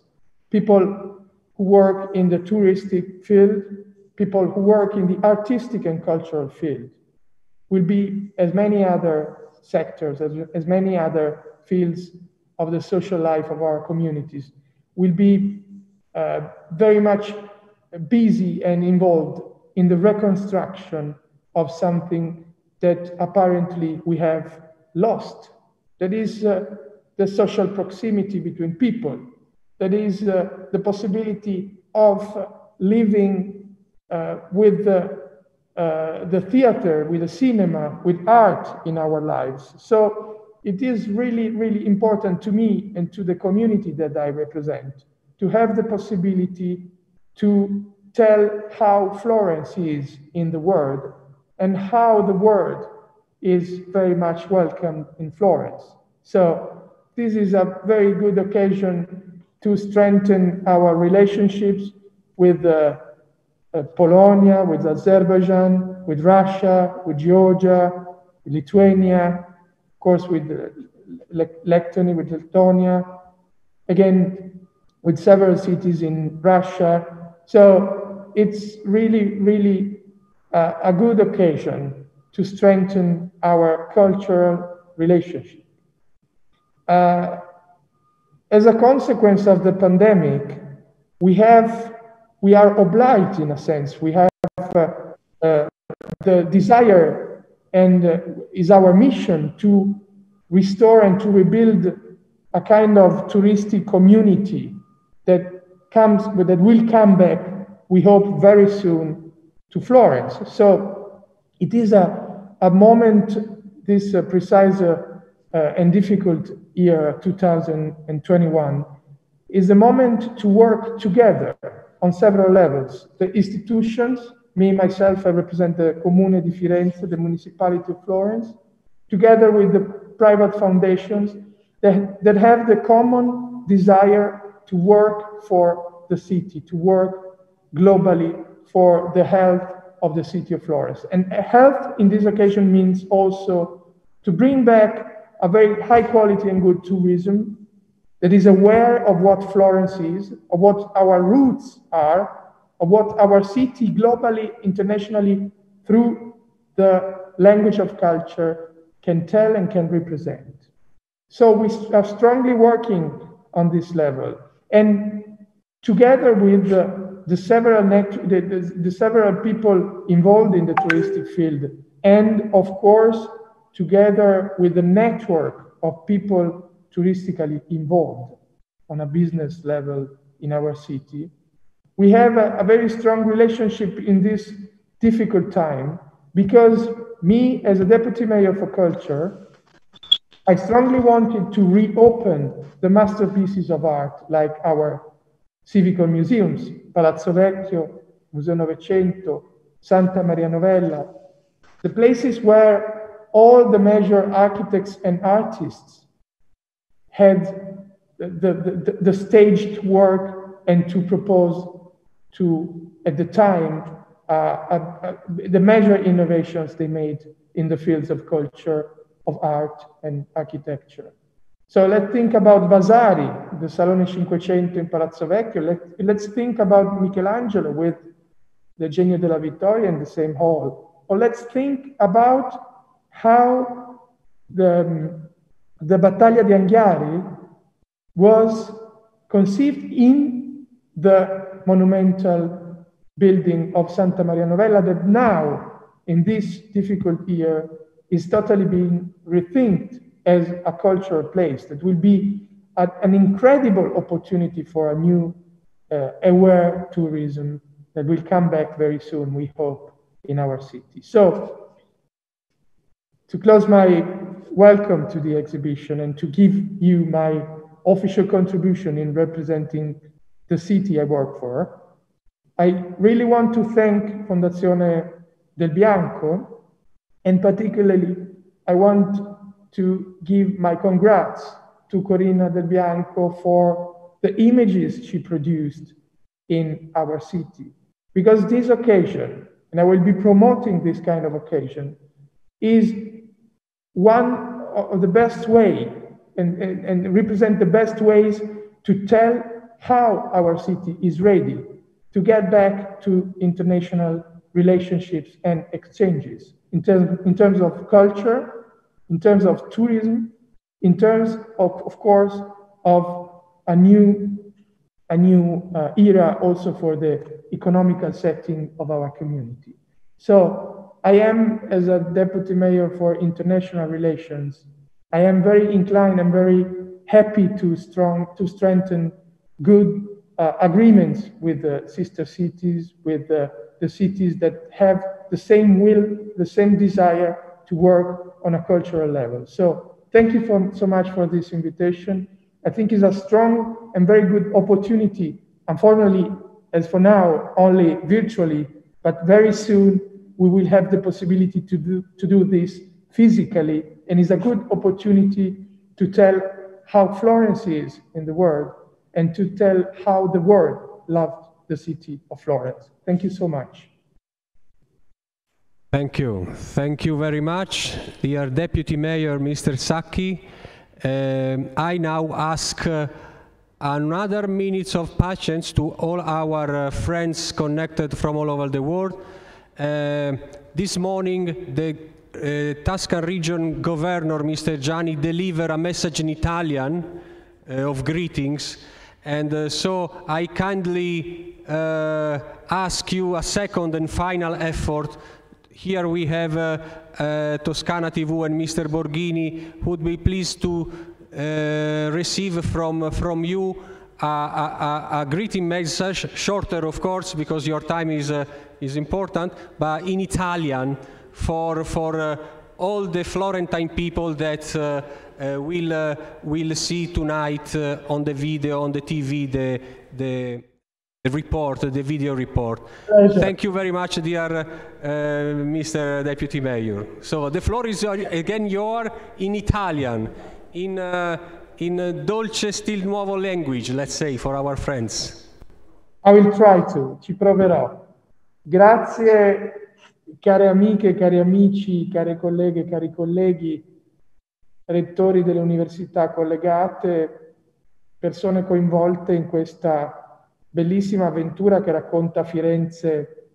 People who work in the touristic field, people who work in the artistic and cultural field, will be, as many other sectors, as many other fields of the social life of our communities, will be very much busy and involved in the reconstruction of something that apparently we have lost. That is the social proximity between people. That is the possibility of living with the theater, with the cinema, with art in our lives. So it is really, really important to me and to the community that I represent to have the possibility to tell how Florence is in the world and how the world is very much welcome in Florence. So this is a very good occasion to strengthen our relationships with Polonia, with Azerbaijan, with Russia, with Georgia, with Lithuania, of course with Lettonia, with Estonia, again with several cities in Russia. So it's really, really a good occasion to strengthen our cultural relationship. As a consequence of the pandemic, we are obliged, in a sense, we have the the desire and is our mission to restore and to rebuild a kind of touristic community that will come back, we hope, very soon to Florence. So it is a moment, this precise and difficult year 2021, is a moment to work together on several levels. The institutions, me, myself, I represent the Comune di Firenze, the municipality of Florence, together with the private foundations that have the common desire to work for the city, to work globally for the health of the city of Florence. And health in this occasion means also to bring back a very high quality and good tourism that is aware of what Florence is, of what our roots are, of what our city globally, internationally, through the language of culture, can tell and can represent. So we are strongly working on this level. And together with the several people involved in the touristic field, and of course, together with the network of people touristically involved on a business level in our city, we have a very strong relationship in this difficult time, because me, as a deputy mayor for culture, I strongly wanted to reopen the masterpieces of art, like our civic museums, Palazzo Vecchio, Museo Novecento, Santa Maria Novella, the places where all the major architects and artists had the staged work and to propose to, at the time, the major innovations they made in the fields of culture, of art and architecture. So let's think about Vasari, the Salone 500 in Palazzo Vecchio. Let's think about Michelangelo with the Genio della Vittoria in the same hall. Or let's think about how the Battaglia di Anghiari was conceived in the monumental building of Santa Maria Novella, that now, in this difficult year, is totally being rethinked as a cultural place that will be an incredible opportunity for a new aware tourism that will come back very soon, we hope, in our city. So, to close my welcome to the exhibition and to give you my official contribution in representing the city I work for, I really want to thank Fondazione Del Bianco, and particularly I want to give my congrats to Corina Del Bianco for the images she produced in our city. Because this occasion, and I will be promoting this kind of occasion, is one of the best way and represent the best ways to tell how our city is ready to get back to international relationships and exchanges in terms of culture, in terms of tourism, in terms of course, of a new era also for the economical setting of our community. So I am, as a deputy mayor for international relations, I am very inclined and very happy to strengthen good agreements with the sister cities, with the cities that have the same will, the same desire to work on a cultural level. So thank you so much for this invitation. I think it's a strong and very good opportunity, unfortunately, as for now, only virtually, but very soon we will have the possibility to do this physically, and it's a good opportunity to tell how Florence is in the world and to tell how the world loved the city of Florence. Thank you so much. Thank you. Thank you very much, dear Deputy Mayor, Mr. Sacchi. I now ask another minutes of patience to all our friends connected from all over the world. This morning, the Tuscan region governor, Mr. Gianni, delivered a message in Italian of greetings. And so I kindly ask you a second and final effort. here we have Toscana TV and Mr. Borghini, who would be pleased to receive from you a greeting message, shorter of course, because your time is important, but in Italian for all the Florentine people that will see tonight on the video, on the TV, the report, the video report. Pleasure. Thank you very much, dear Mr. Deputy Mayor. So the floor is again yours in Italian, in dolce stil nuovo language, let's say, for our friends. I will try to, ci proverò. Grazie, care amiche, cari amici, care colleghe, cari colleghi, rettori delle università collegate, persone coinvolte in questa bellissima avventura che racconta Firenze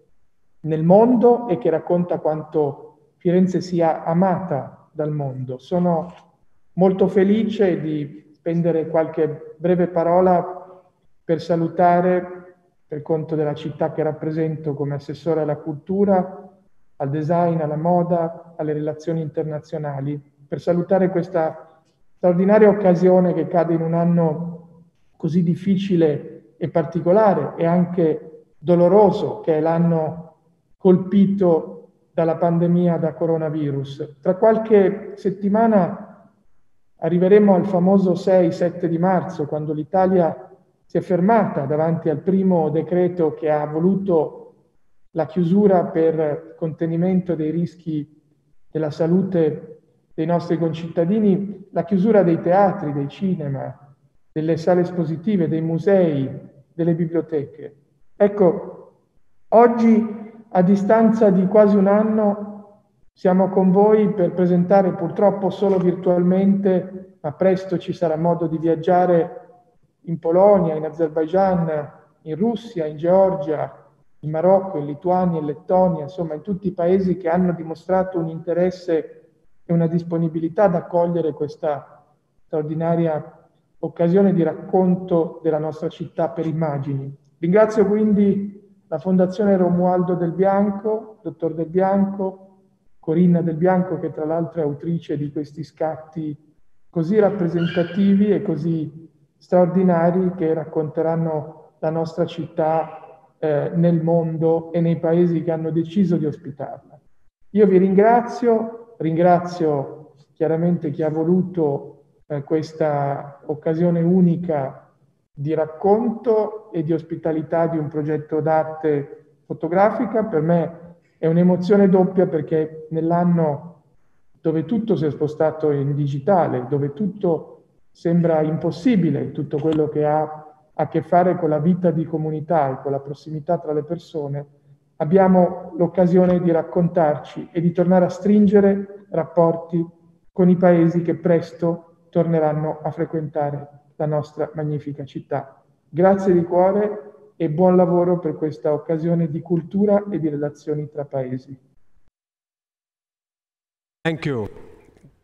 nel mondo e che racconta quanto Firenze sia amata dal mondo. Sono molto felice di spendere qualche breve parola per salutare, per conto della città che rappresento come assessore alla cultura, al design, alla moda, alle relazioni internazionali, per salutare questa straordinaria occasione che cade in un anno così difficile e particolare e anche doloroso, che è l'anno colpito dalla pandemia da coronavirus. Tra qualche settimana arriveremo al famoso 6-7 di marzo, quando l'Italia si è fermata davanti al primo decreto che ha voluto la chiusura per contenimento dei rischi della salute dei nostri concittadini, la chiusura dei teatri, dei cinema, delle sale espositive, dei musei, delle biblioteche. Ecco, oggi, a distanza di quasi un anno, siamo con voi per presentare, purtroppo solo virtualmente, ma presto ci sarà modo di viaggiare in Polonia, in Azerbaigian, in Russia, in Georgia, in Marocco, in Lituania, in Lettonia, insomma in tutti i paesi che hanno dimostrato un interesse e una disponibilità ad accogliere questa straordinaria occasione di racconto della nostra città per immagini. Ringrazio quindi la Fondazione Romualdo Del Bianco, dottor Del Bianco, Corinna Del Bianco, che tra l'altro è autrice di questi scatti così rappresentativi e così straordinari che racconteranno la nostra città nel mondo e nei paesi che hanno deciso di ospitarla. Io vi ringrazio chiaramente chi ha voluto questa occasione unica di racconto e di ospitalità di un progetto d'arte fotografica. Per me è un'emozione doppia, perché nell'anno dove tutto si è spostato in digitale, dove tutto sembra impossibile, tutto quello che ha a che fare con la vita di comunità e con la prossimità tra le persone, abbiamo l'occasione di raccontarci e di tornare a stringere rapporti con i paesi che presto torneranno a frequentare la nostra magnifica città. Grazie di cuore e buon lavoro per questa occasione di cultura e di relazioni tra paesi. Thank you.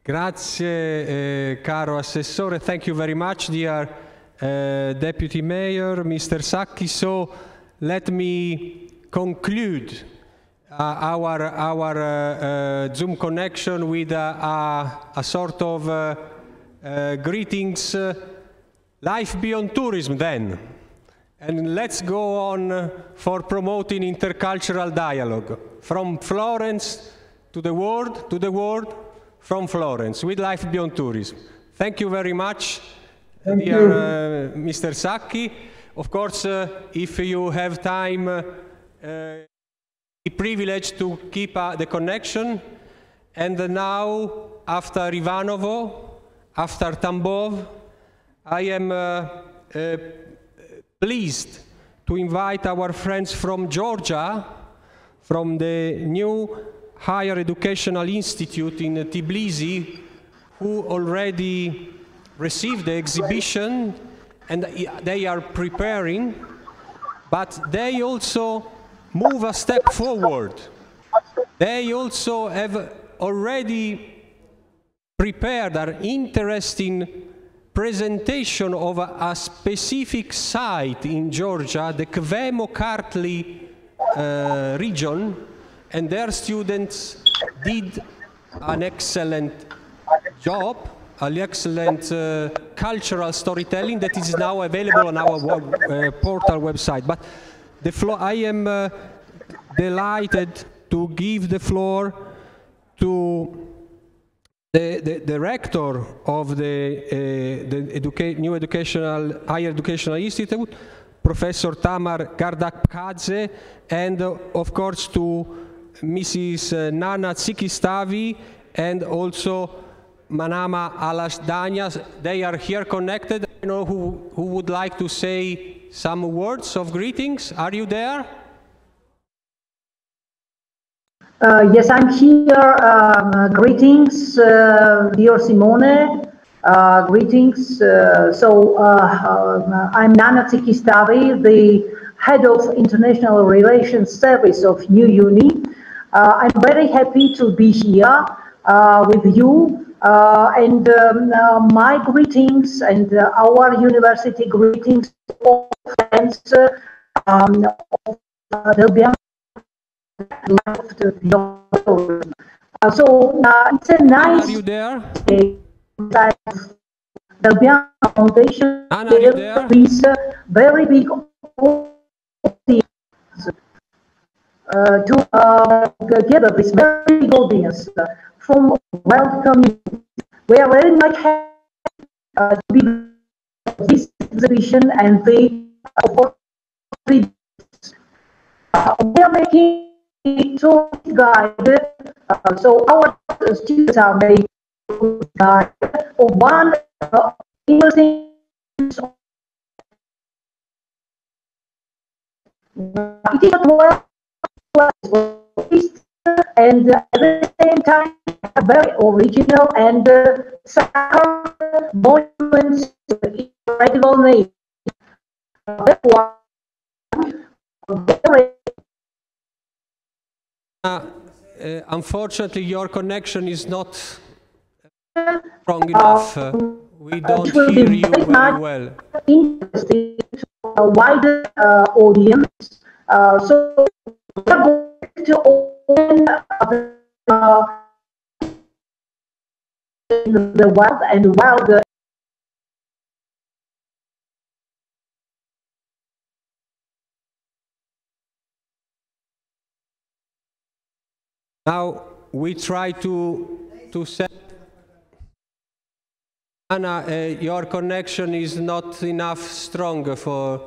Grazie, caro Assessore. Thank you very much, dear Deputy Mayor, Mr. Sacchi. So let me conclude our Zoom connection with a sort of greetings, life beyond tourism then. And let's go on for promoting intercultural dialogue from Florence to the world, from Florence, with life beyond tourism. Thank you very much, dear Mr. Sacchi. Of course, if you have time, the privilege to keep the connection. And now, after Ivanovo, after Tambov, I am pleased to invite our friends from Georgia, from the new Higher Educational Institute in Tbilisi, who already received the exhibition and they are preparing, but they also move a step forward. They also have already prepared an interesting presentation of a specific site in Georgia, the Kvemo-Kartli region, and their students did an excellent job, an excellent cultural storytelling that is now available on our portal website. But the floor, I am delighted to give the floor to the rector of the new higher educational institute, Professor Tamar Gardakadze, and of course to Mrs. Nana Tsikistavi and also Manama Alashdanya. They are here connected. I know who would like to say some words of greetings. Are you there? Yes, I'm here. Greetings, dear Simone. Greetings. I'm Nana Tsikistavi, the head of International Relations Service of New Uni. I'm very happy to be here with you. My greetings and our university greetings to all friends of Del Bianco. It's a nice. Are you there? Del Bianco Foundation. Anna, are you there? This very big audience to gather this very big audience from welcome. We are very much happy to be this exhibition and the opportunity. We are making a tour guide, so our students are making a guide of one interesting. It is a and at the same time very original and monuments incredible name. Unfortunately, your connection is not strong enough. We don't hear you very well. Interesting to a wider audience. So we are going to open the world and world. Now we try to set. Anna, your connection is not enough strong for.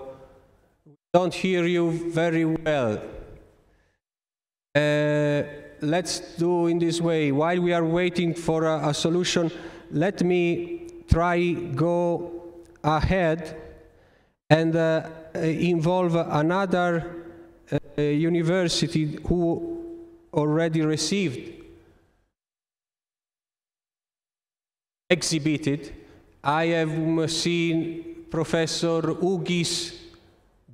Don't hear you very well. Let's do in this way. While we are waiting for a solution, let me try go ahead and involve another university who already received, exhibited. I have seen Professor Ugis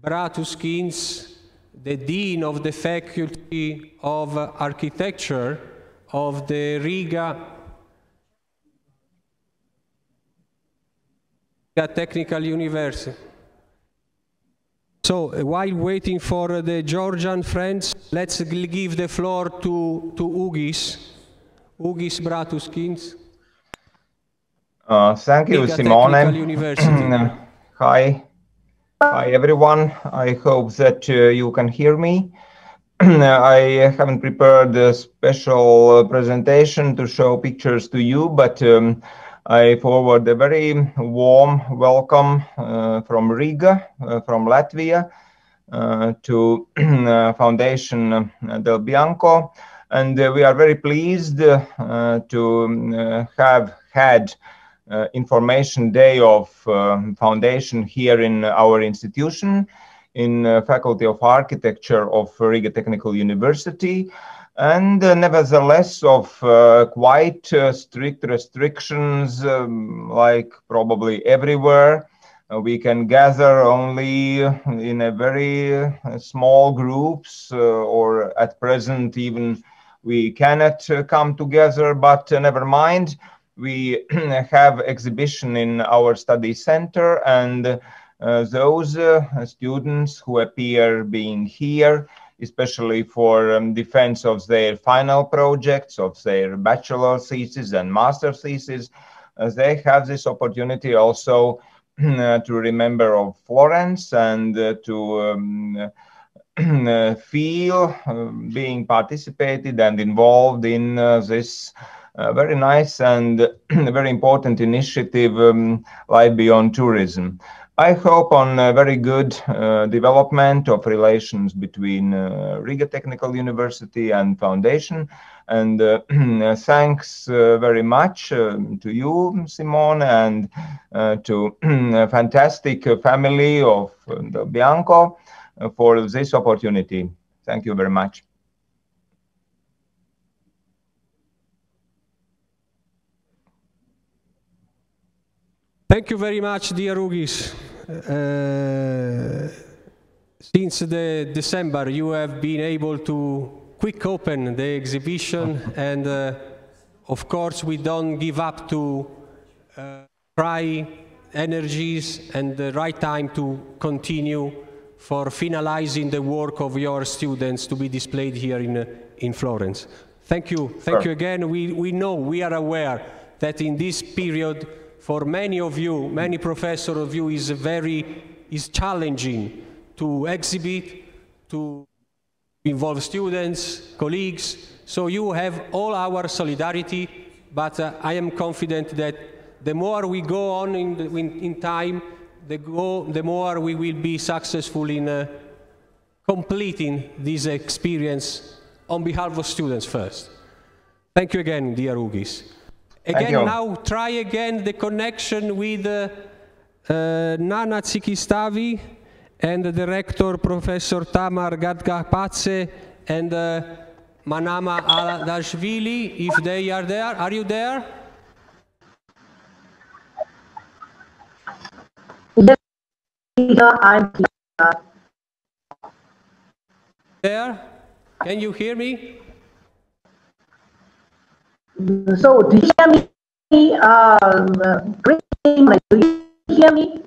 Bratuskins, the Dean of the Faculty of Architecture of the Riga Technical University. So while waiting for the Georgian friends, let's give the floor to Ugis Bratuskins. Thank you, Simone. Hi everyone. I hope that you can hear me. I haven't prepared a special presentation to show pictures to you, but I forward a very warm welcome from Riga, from Latvia, to Foundation Del Bianco. And we are very pleased to have had information day of foundation here in our institution, in Faculty of Architecture of Riga Technical University, and nevertheless of quite strict restrictions, like probably everywhere. We can gather only in a very small groups, or at present even we cannot come together, but never mind. We have exhibition in our study center, and those students who appear being here especially for defense of their final projects, of their bachelor thesis and master thesis. They have this opportunity also to remember of Florence and to feel being participated and involved in this very nice and very important initiative, Life Beyond Tourism. I hope on a very good development of relations between Riga Technical University and Foundation. And thanks very much to you, Simone, and to a fantastic family of Del Bianco for this opportunity. Thank you very much. Thank you very much, dear Ugis. Since the December, you have been able to quick open the exhibition, and of course, we don't give up to try energies and the right time to continue for finalizing the work of your students to be displayed here in Florence. Thank you. Thank you again. We know, we are aware that in this period, for many of you, many professors of you, is challenging to exhibit, to involve students, colleagues. So you have all our solidarity, but I am confident that the more we go on in time, the more we will be successful in completing this experience on behalf of students first. Thank you again, dear Ugis. Again, now try again the connection with Nana Tsikistavi and the director, Professor Tamar Gadgapatse and Manama Aladashvili, if they are there. Are you there? I'm there. Can you hear me? So, do you hear me? Great. Do you hear me?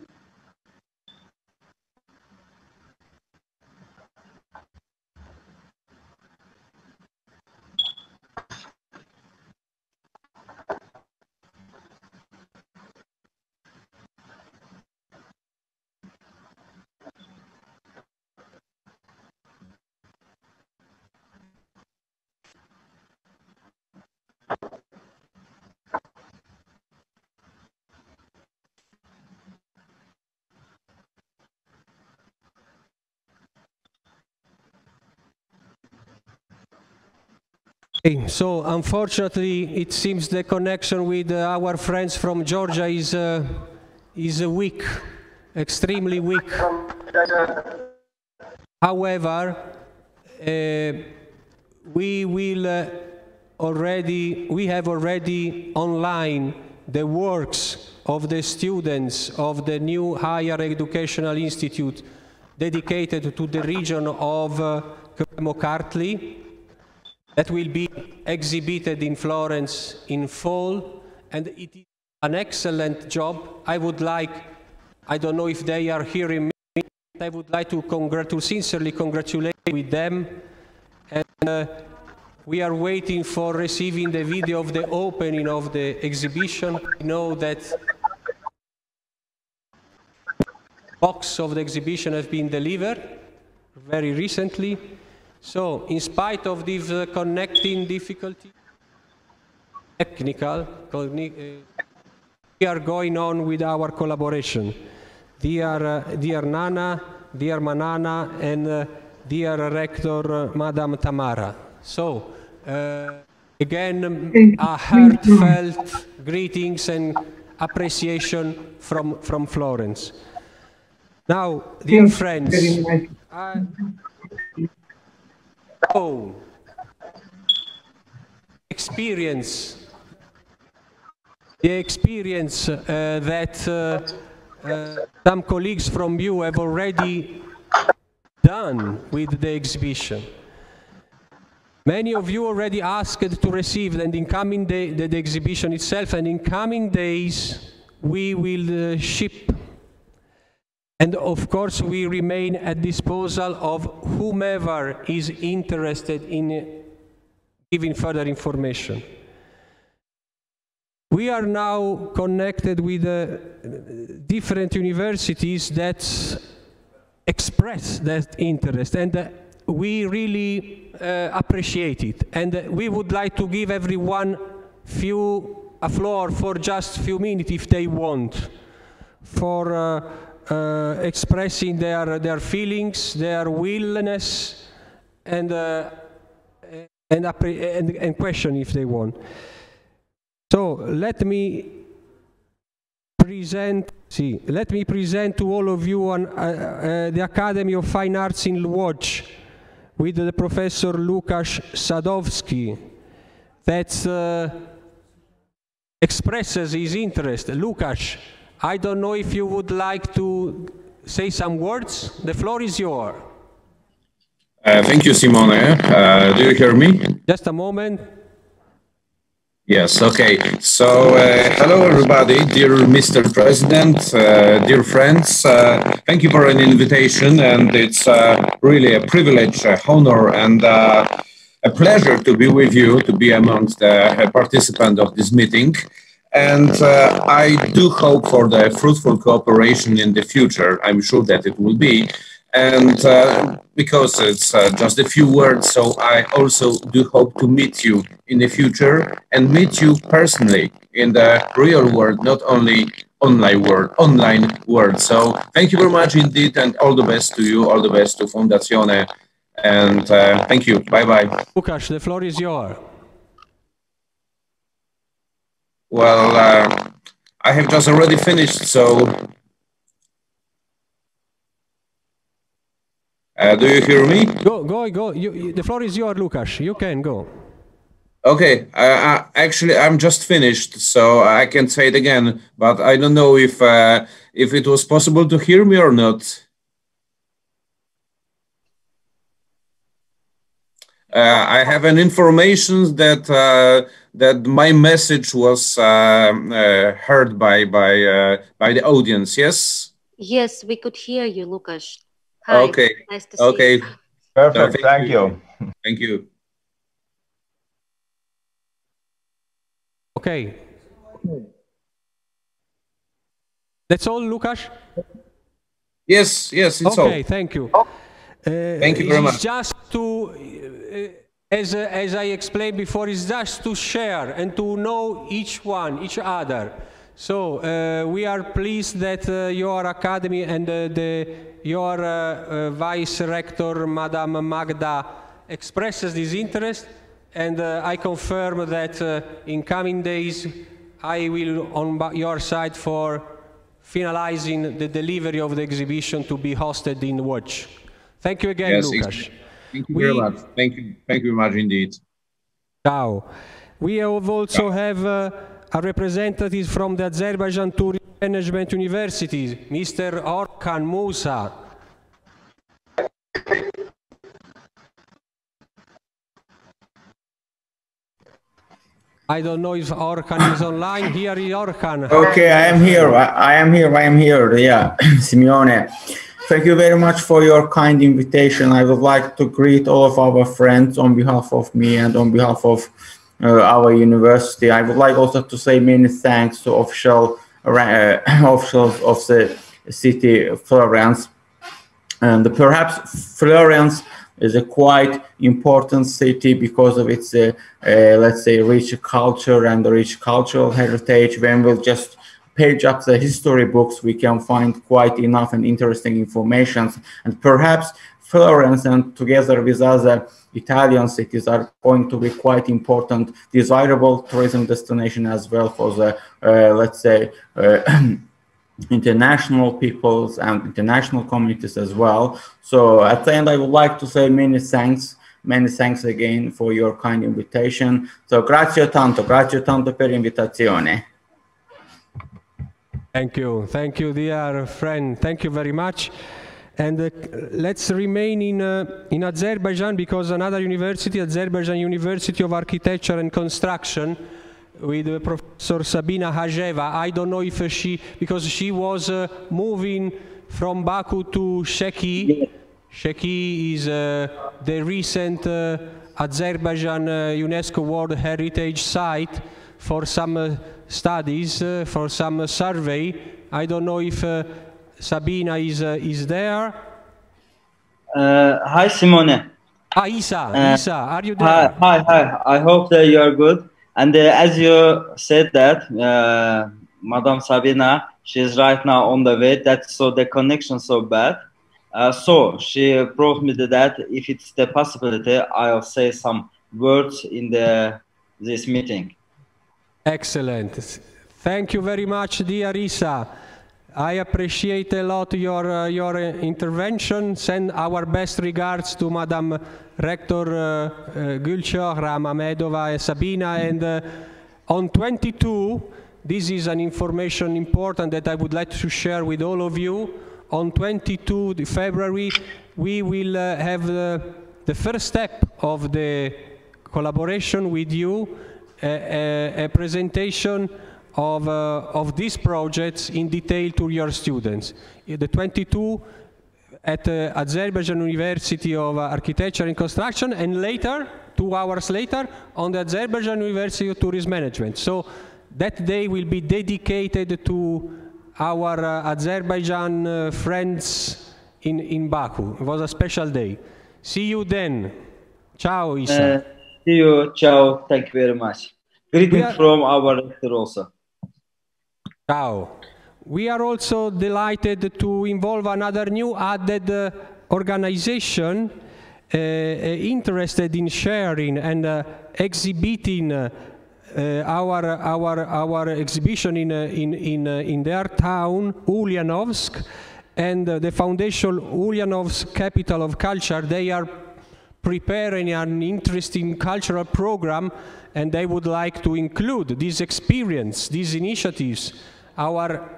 So unfortunately, it seems the connection with our friends from Georgia is weak, extremely weak. However, we have already online the works of the students of the new higher educational institute dedicated to the region of Cremo-Kartli, that will be exhibited in Florence in fall, and it is an excellent job. I would like, I don't know if they are hearing me, I would like to sincerely congratulate with them, and we are waiting for receiving the video of the opening of the exhibition. I know that the box of the exhibition has been delivered very recently. So, in spite of these connecting difficulties, we are going on with our collaboration. Dear Nana, dear Manana, and dear Rector, Madam Tamara. So, again, a heartfelt greetings and appreciation from Florence. Now, dear friends, the experience that some colleagues from you have already done with the exhibition. Many of you already asked to receive, and in coming day, the exhibition itself, and in coming days we will ship. And of course, we remain at disposal of whomever is interested in giving further information. We are now connected with different universities that express that interest, and we really appreciate it. And we would like to give everyone a floor for just a few minutes, if they want, for expressing their feelings, their willingness, and question if they want. So let me present to all of you the Academy of Fine Arts in Łódź with the Professor Łukasz Sadowski that expresses his interest. Łukasz, I don't know if you would like to say some words. The floor is yours. Thank you, Simone. Do you hear me? Just a moment. Yes, okay. So, hello everybody, dear Mr. President, dear friends. Thank you for an invitation, and it's really a privilege, a honor, and a pleasure to be with you, to be amongst the participants of this meeting. And I do hope for the fruitful cooperation in the future. I'm sure that it will be. And because it's just a few words, so I also do hope to meet you in the future and meet you personally in the real world, not only online world. So thank you very much indeed, and all the best to you, all the best to Fondazione, and thank you. Bye-bye. Łukasz, the floor is yours. Well, I have just already finished, so... do you hear me? Go. The floor is yours, Łukasz. You can go. Okay. Actually, I'm just finished, so I can say it again. But I don't know if it was possible to hear me or not. I have an information that that my message was heard by the audience. Yes. Yes, we could hear you, Łukasz. Hi. Okay. Nice to see you. Perfect. So, thank you. Thank you. Okay. That's all, Łukasz? Yes, it's all. Okay, thank you. Thank you very much. Just to, as I explained before, it's just to share and to know each other. So we are pleased that your academy and your vice rector, Madam Magda, expresses this interest, and I confirm that in coming days I will on your side for finalizing the delivery of the exhibition to be hosted in Łódź. Thank you again, yes, Łukasz. Thank you very much. Thank you very much indeed. Ciao. We have also have a representative from the Azerbaijan Tourism Management University, Mr. Orkan Musa. I don't know if Orkan is online. Here is Orkan. Okay, I am here. Yeah, Simeone. Thank you very much for your kind invitation. I would like to greet all of our friends on behalf of me and on behalf of our university. I would like also to say many thanks to officials of the city of Florence. And perhaps Florence is a quite important city because of its, let's say, rich culture and rich cultural heritage. When we'll just page up the history books, we can find quite enough and interesting information. And perhaps Florence, and together with other Italian cities, are going to be quite important, desirable tourism destination as well for the, let's say, international peoples and international communities as well. So at the end, I would like to say many thanks again for your kind invitation. So grazie tanto per l'invitazione. Thank you, dear friend. Thank you very much. And let's remain in Azerbaijan, because another university, Azerbaijan University of Architecture and Construction, with Professor Sabina Hajeva. I don't know if because she was moving from Baku to Sheki. Yes. Sheki is the recent Azerbaijan UNESCO World Heritage Site for some studies, for some survey. I don't know if Sabina is there. Hi, Simone. Ah, Isa, are you there? Hi. I hope that you are good. And as you said that, Madam Sabina, she is right now on the way. That's so the connection so bad. So she brought me that if it's the possibility, I'll say some words in this meeting. Excellent. Thank you very much, dear Isa. I appreciate a lot your intervention. Send our best regards to Madam Rector Gülçah, Ramamedova, Sabina, and on 22, this is an information important that I would like to share with all of you. On 22 February, we will have the first step of the collaboration with you, a presentation of these projects in detail to your students. The 22 at Azerbaijan University of Architecture and Construction, and later, 2 hours later, on the Azerbaijan University of Tourism Management. So that day will be dedicated to our Azerbaijan friends in Baku. It was a special day. See you then. Ciao, Isa. See you. Ciao. Thank you very much. Greetings from our rector also. Ciao. We are also delighted to involve another new added organization interested in sharing and exhibiting our exhibition in their town, Ulyanovsk, and the Foundation Ulyanovsk Capital of Culture. They are preparing an interesting cultural program, and they would like to include this experience, these initiatives, our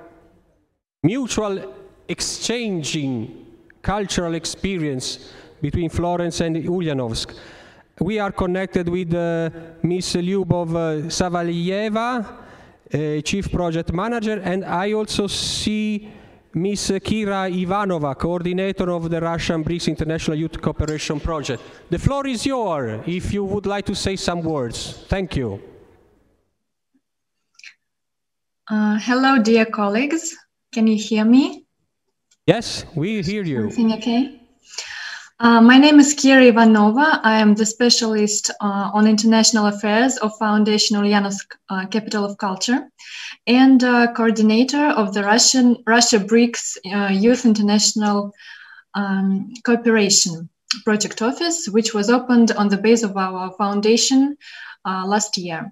mutual exchanging cultural experience between Florence and Ulyanovsk. We are connected with Ms. Lyubov Savalieva, Chief Project Manager, and I also see Ms. Kira Ivanova, Coordinator of the Russian BRICS International Youth Cooperation Project. The floor is yours, if you would like to say some words. Thank you. Hello, dear colleagues. Can you hear me? Yes, we hear you. Everything okay? My name is Kira Ivanova. I am the specialist on international affairs of Foundation Ulyanovsk Capital of Culture and coordinator of the Russia BRICS Youth International Cooperation Project Office, which was opened on the base of our foundation last year.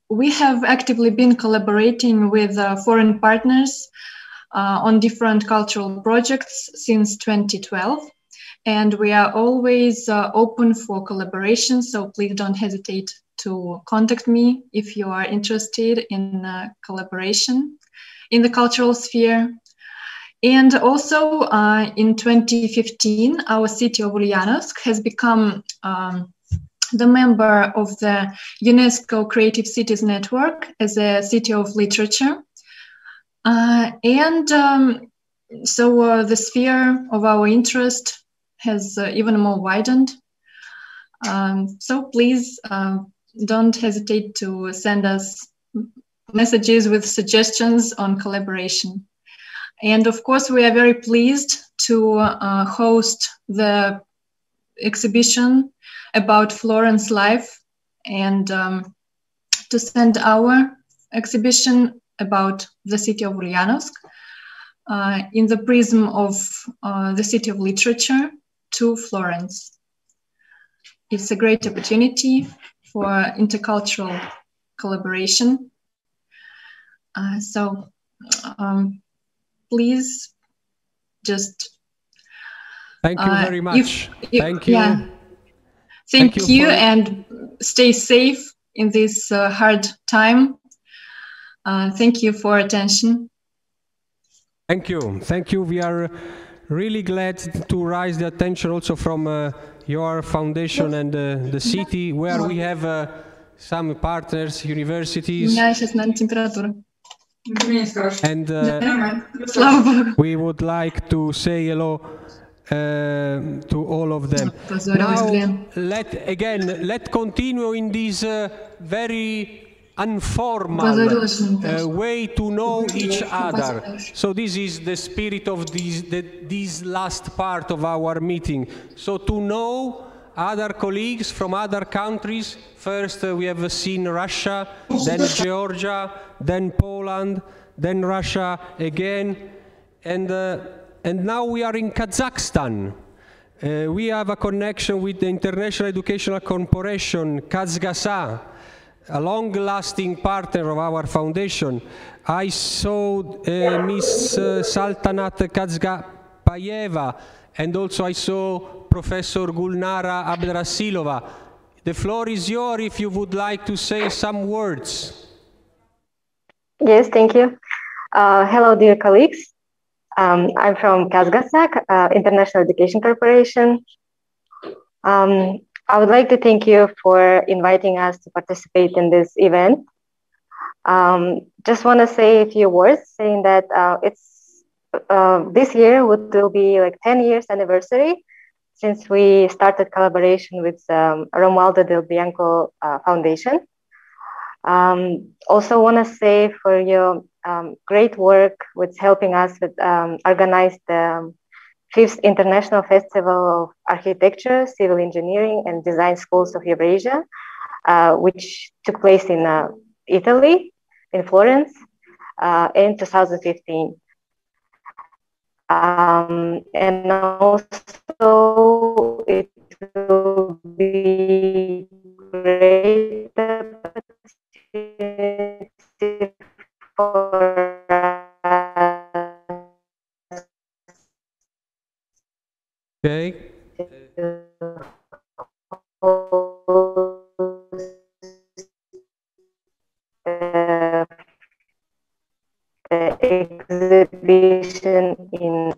We have actively been collaborating with foreign partners on different cultural projects since 2012, and we are always open for collaboration, so please don't hesitate to contact me if you are interested in collaboration in the cultural sphere. And also in 2015, our city of Ulyanovsk has become the member of the UNESCO Creative Cities Network as a city of literature. So the sphere of our interest has even more widened. So please don't hesitate to send us messages with suggestions on collaboration. And of course, we are very pleased to host the exhibition about Florence life and to send our exhibition about the city of Ulyanovsk in the prism of the city of literature to Florence. It's a great opportunity for intercultural collaboration. So please just... Thank you very much. Thank you. Yeah. Thank you and stay safe in this hard time. Thank you for attention. Thank you. Thank you. We are really glad to raise the attention also from your foundation and the city where we have some partners, universities. And we would like to say hello to all of them. Now, let's continue in this very informal way to know each other. So this is the spirit of this last part of our meeting. So to know other colleagues from other countries. First we have seen Russia, then Georgia, then Poland, then Russia again, and now we are in Kazakhstan. We have a connection with the International Educational Corporation, Kazgasa, a long-lasting partner of our foundation. I saw Miss Saltanat Kazgapayeva, and also I saw Professor Gulnara Abdrasilova. The floor is yours if you would like to say some words. Yes, thank you. Hello, dear colleagues. I'm from Kazgasa, International Education Corporation. I would like to thank you for inviting us to participate in this event. Just want to say a few words, saying that this year will be like 10 years anniversary since we started collaboration with Romualdo Del Bianco Foundation. Also want to say for your great work with helping us with organize the 5th International Festival of Architecture, Civil Engineering and Design Schools of Eurasia, which took place in Italy, in Florence, in 2015. And also it will be great opportunity for okay. Exhibition in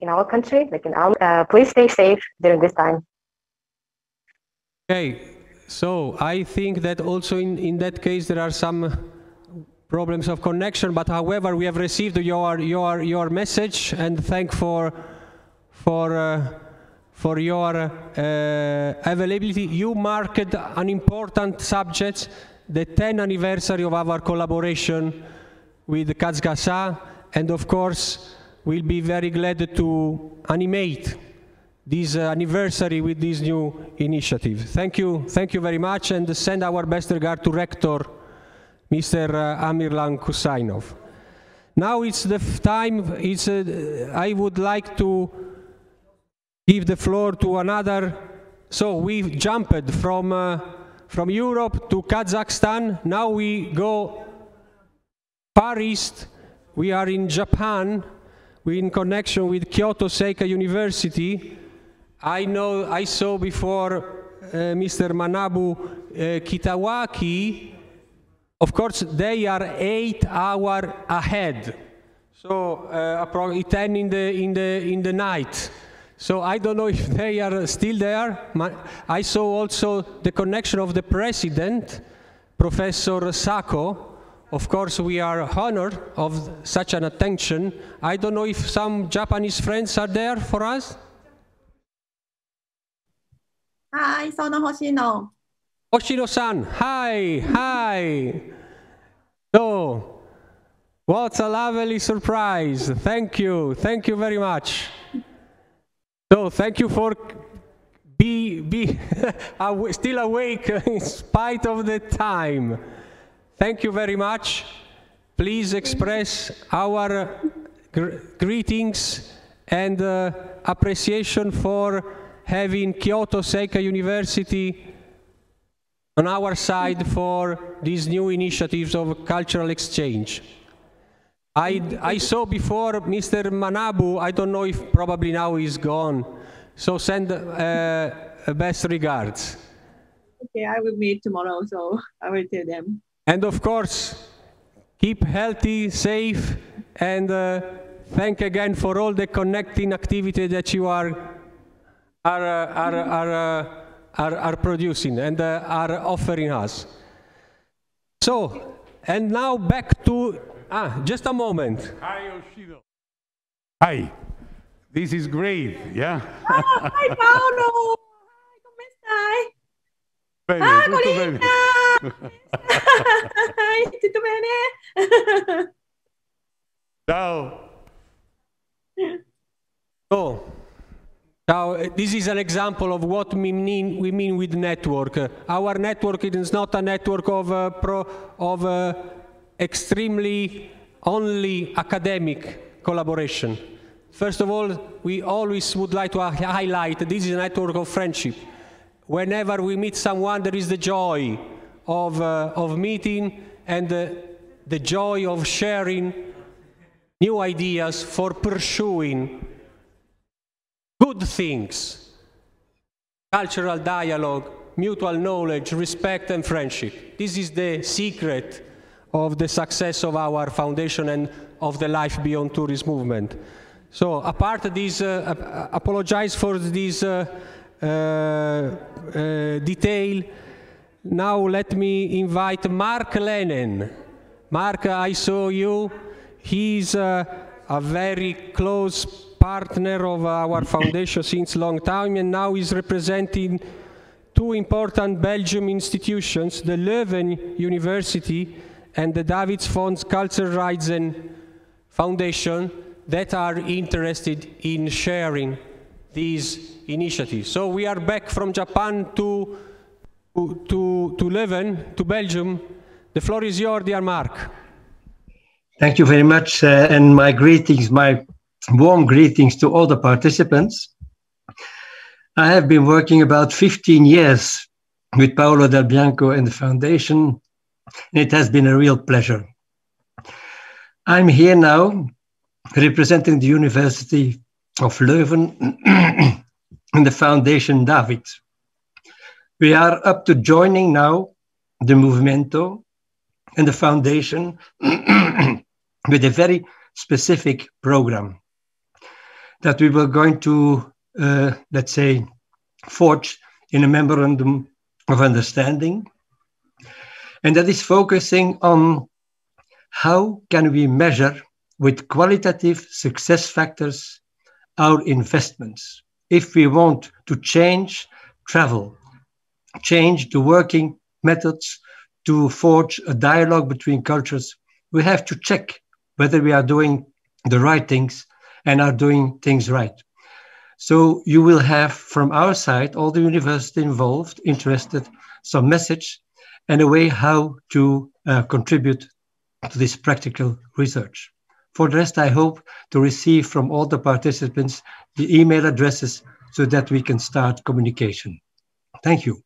our country, like in our. Please stay safe during this time. Okay, so I think that also in that case there are some problems of connection, but however we have received your message and thank for your availability. You marked an important subject, the 10th anniversary of our collaboration with Kazgasa, and of course we'll be very glad to animate this anniversary with this new initiative. Thank you very much, and send our best regard to Rector, Mr. Amirlan Kusainov. Now it's the time, I would like to give the floor to another. So we jumped from Europe to Kazakhstan. Now we go Far East. We are in Japan. We're in connection with Kyoto Seika University. I saw before Mr. Manabu Kitawaki. Of course, they are 8 hours ahead. So approximately 10 in the night. So I don't know if they are still there. I saw also the connection of the president, Professor Sako. Of course, we are honored of such an attention. I don't know if some Japanese friends are there for us. Hi, Sono Hoshino. Hoshino-san, hi. So, what a lovely surprise. Thank you very much. So, thank you for be still awake in spite of the time. Thank you very much. Please express our greetings and appreciation for having Kyoto Seika University on our side for these new initiatives of cultural exchange. I saw before Mr. Manabu, I don't know if probably now he's gone, so send best regards. Okay, I will meet tomorrow, so I will tell them. And of course, keep healthy, safe, and thank again for all the connecting activity that you are producing and are offering us. So, and now back to Just a moment. Hi, Oshido. Hi. This is great, yeah? Hi, Paolo. Hi, come stai? Bene, tutto bene. Tutto bene? Ciao. So, this is an example of what we mean with network. Our network is not a network of extremely only academic collaboration. First of all, we always would like to highlight this is a network of friendship. Whenever we meet someone, there is the joy of meeting and the joy of sharing new ideas for pursuing good things, cultural dialogue, mutual knowledge, respect and friendship. This is the secret of the success of our foundation and of the Life Beyond Tourism movement. So apart of this, apologize for this detail. Now let me invite Mark Lennon. Mark, I saw you. He's a very close partner of our foundation since a long time, and now he's representing two important Belgian institutions, the Leuven University and the Davids Fonds Culturreizen Foundation, that are interested in sharing these initiatives. So we are back from Japan to Leuven, to Belgium. The floor is yours, dear Mark. Thank you very much, and my greetings, my warm greetings to all the participants. I have been working about 15 years with Paolo Del Bianco and the foundation, and it has been a real pleasure. I'm here now representing the University of Leuven and the Foundation David. We are up to joining now the Movimento and the foundation with a very specific program that we were going to, let's say, forge in a memorandum of understanding. And that is focusing on how can we measure with qualitative success factors our investments. If we want to change travel, change the working methods, to forge a dialogue between cultures, we have to check whether we are doing the right things and are doing things right. So you will have from our side, all the university involved, interested, some message and a way how to contribute to this practical research. For the rest, I hope to receive from all the participants the email addresses so that we can start communication. Thank you.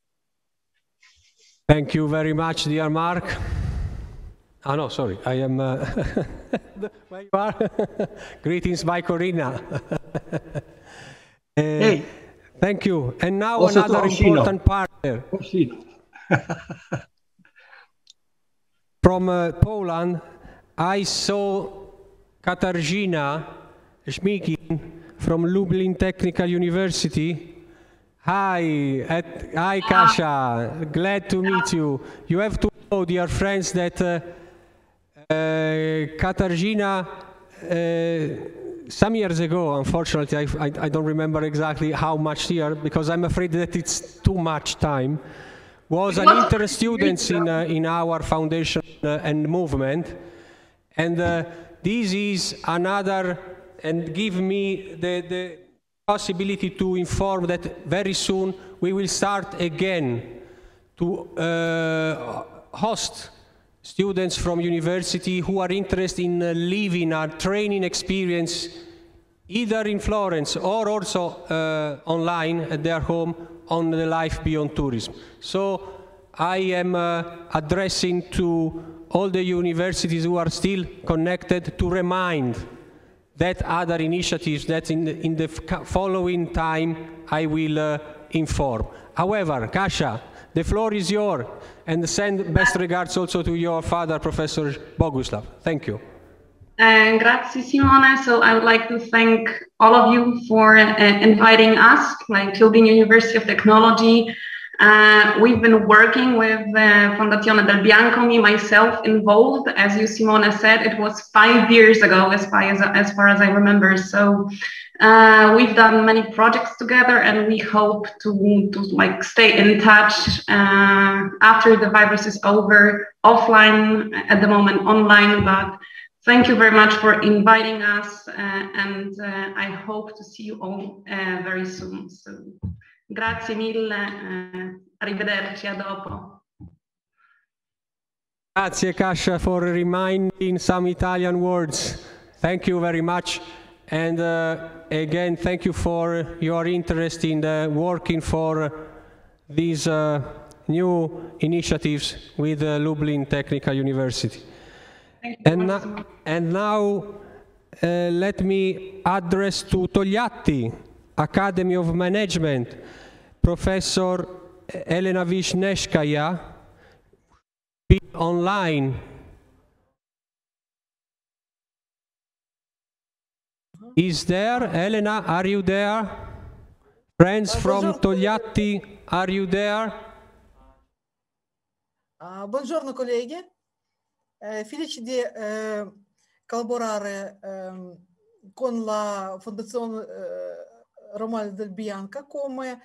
Thank you very much, dear Mark. Oh, no, sorry, I am... where you are? Greetings by Corina. Hey. Thank you. And now Also another important partner. From Poland, I saw Katarzyna Szmikin from Lublin Technical University. Hi, hi Kasia, glad to meet you. You have to know, dear friends, that Katarzyna, some years ago, unfortunately, I don't remember exactly how much year, because I'm afraid that it's too much time, was an intern student in our foundation and movement. And this is another, and give me the possibility to inform that very soon we will start again to host students from university who are interested in living a training experience either in Florence or also online at their home on the Life Beyond Tourism. So I am addressing to all the universities who are still connected to remind that other initiatives that in the following time I will inform. However, Kasia, the floor is yours, and send best regards also to your father, Professor Boguslav. Thank you. Grazie, Simone. So I would like to thank all of you for inviting us, like Leuven University of Technology, We've been working with Fondazione del Bianco, me, myself involved. As you, Simone, said, it was 5 years ago, as far as I remember. So we've done many projects together, and we hope to like stay in touch after the virus is over, offline at the moment, online. But thank you very much for inviting us, and I hope to see you all very soon. So, grazie mille, arrivederci, a dopo. Grazie Kasia for reminding some Italian words. Thank you very much. And again, thank you for your interest in working for these new initiatives with Lublin Technical University. And now let me address to Togliatti, Academy of Management, Professor Elena Vishnevskaya, be online. Is there? Elena, are you there? Friends from Togliatti, are you there? Buongiorno colleghi, felici di collaborare con la Fondazione Romualdo del Bianco come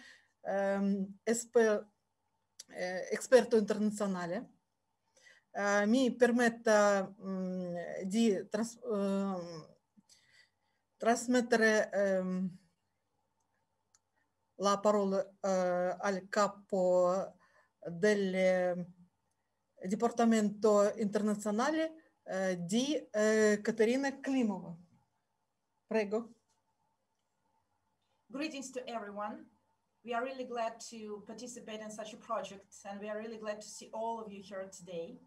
esperto internazionale. Mi permetta di trasmettere la parola al capo del Dipartimento Internazionale di Katerina Klimova. Prego. Greetings to everyone. We are really glad to participate in such a project, and we are really glad to see all of you here today.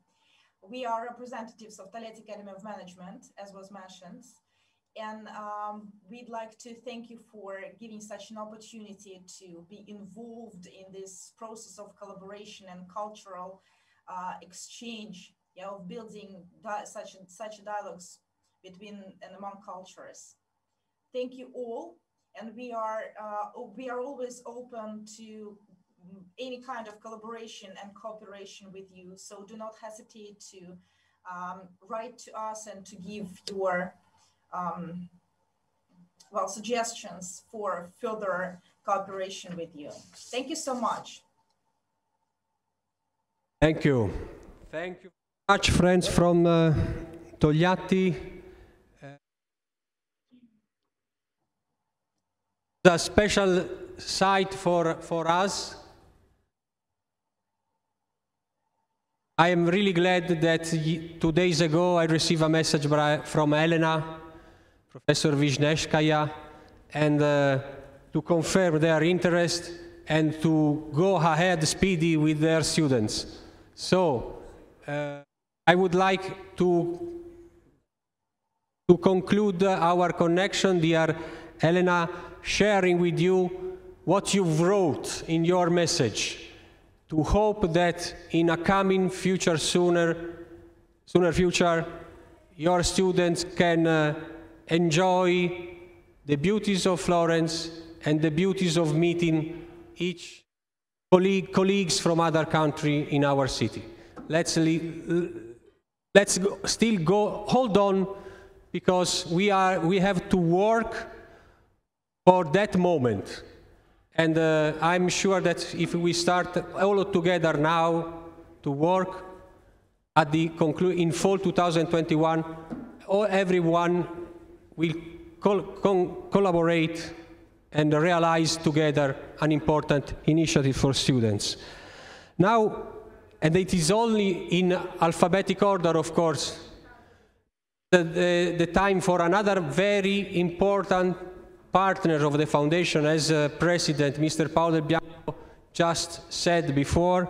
We are representatives of Togliatti Academy of Management, as was mentioned, and we'd like to thank you for giving such an opportunity to be involved in this process of collaboration and cultural exchange, of building such dialogues between and among cultures. Thank you all, and we are always open to any kind of collaboration and cooperation with you. So do not hesitate to write to us and to give your suggestions for further cooperation with you. Thank you so much. Thank you. Thank you very much, friends from Togliatti. A special site for us. I am really glad that 2 days ago I received a message from Elena, Professor Vishnevskaya, and to confirm their interest and to go ahead speedy with their students. So I would like to conclude our connection, dear Elena, sharing with you what you wrote in your message, to hope that in a coming future, sooner future, your students can enjoy the beauties of Florence and the beauties of meeting each colleagues from other country in our city. Let's still go, hold on, because we have to work for that moment. And I'm sure that if we start all together now to work at the in fall 2021, everyone will collaborate and realize together an important initiative for students. Now, and it is only in alphabetic order, of course, the time for another very important partner of the foundation, as President Mr. Paolo Del Bianco just said before.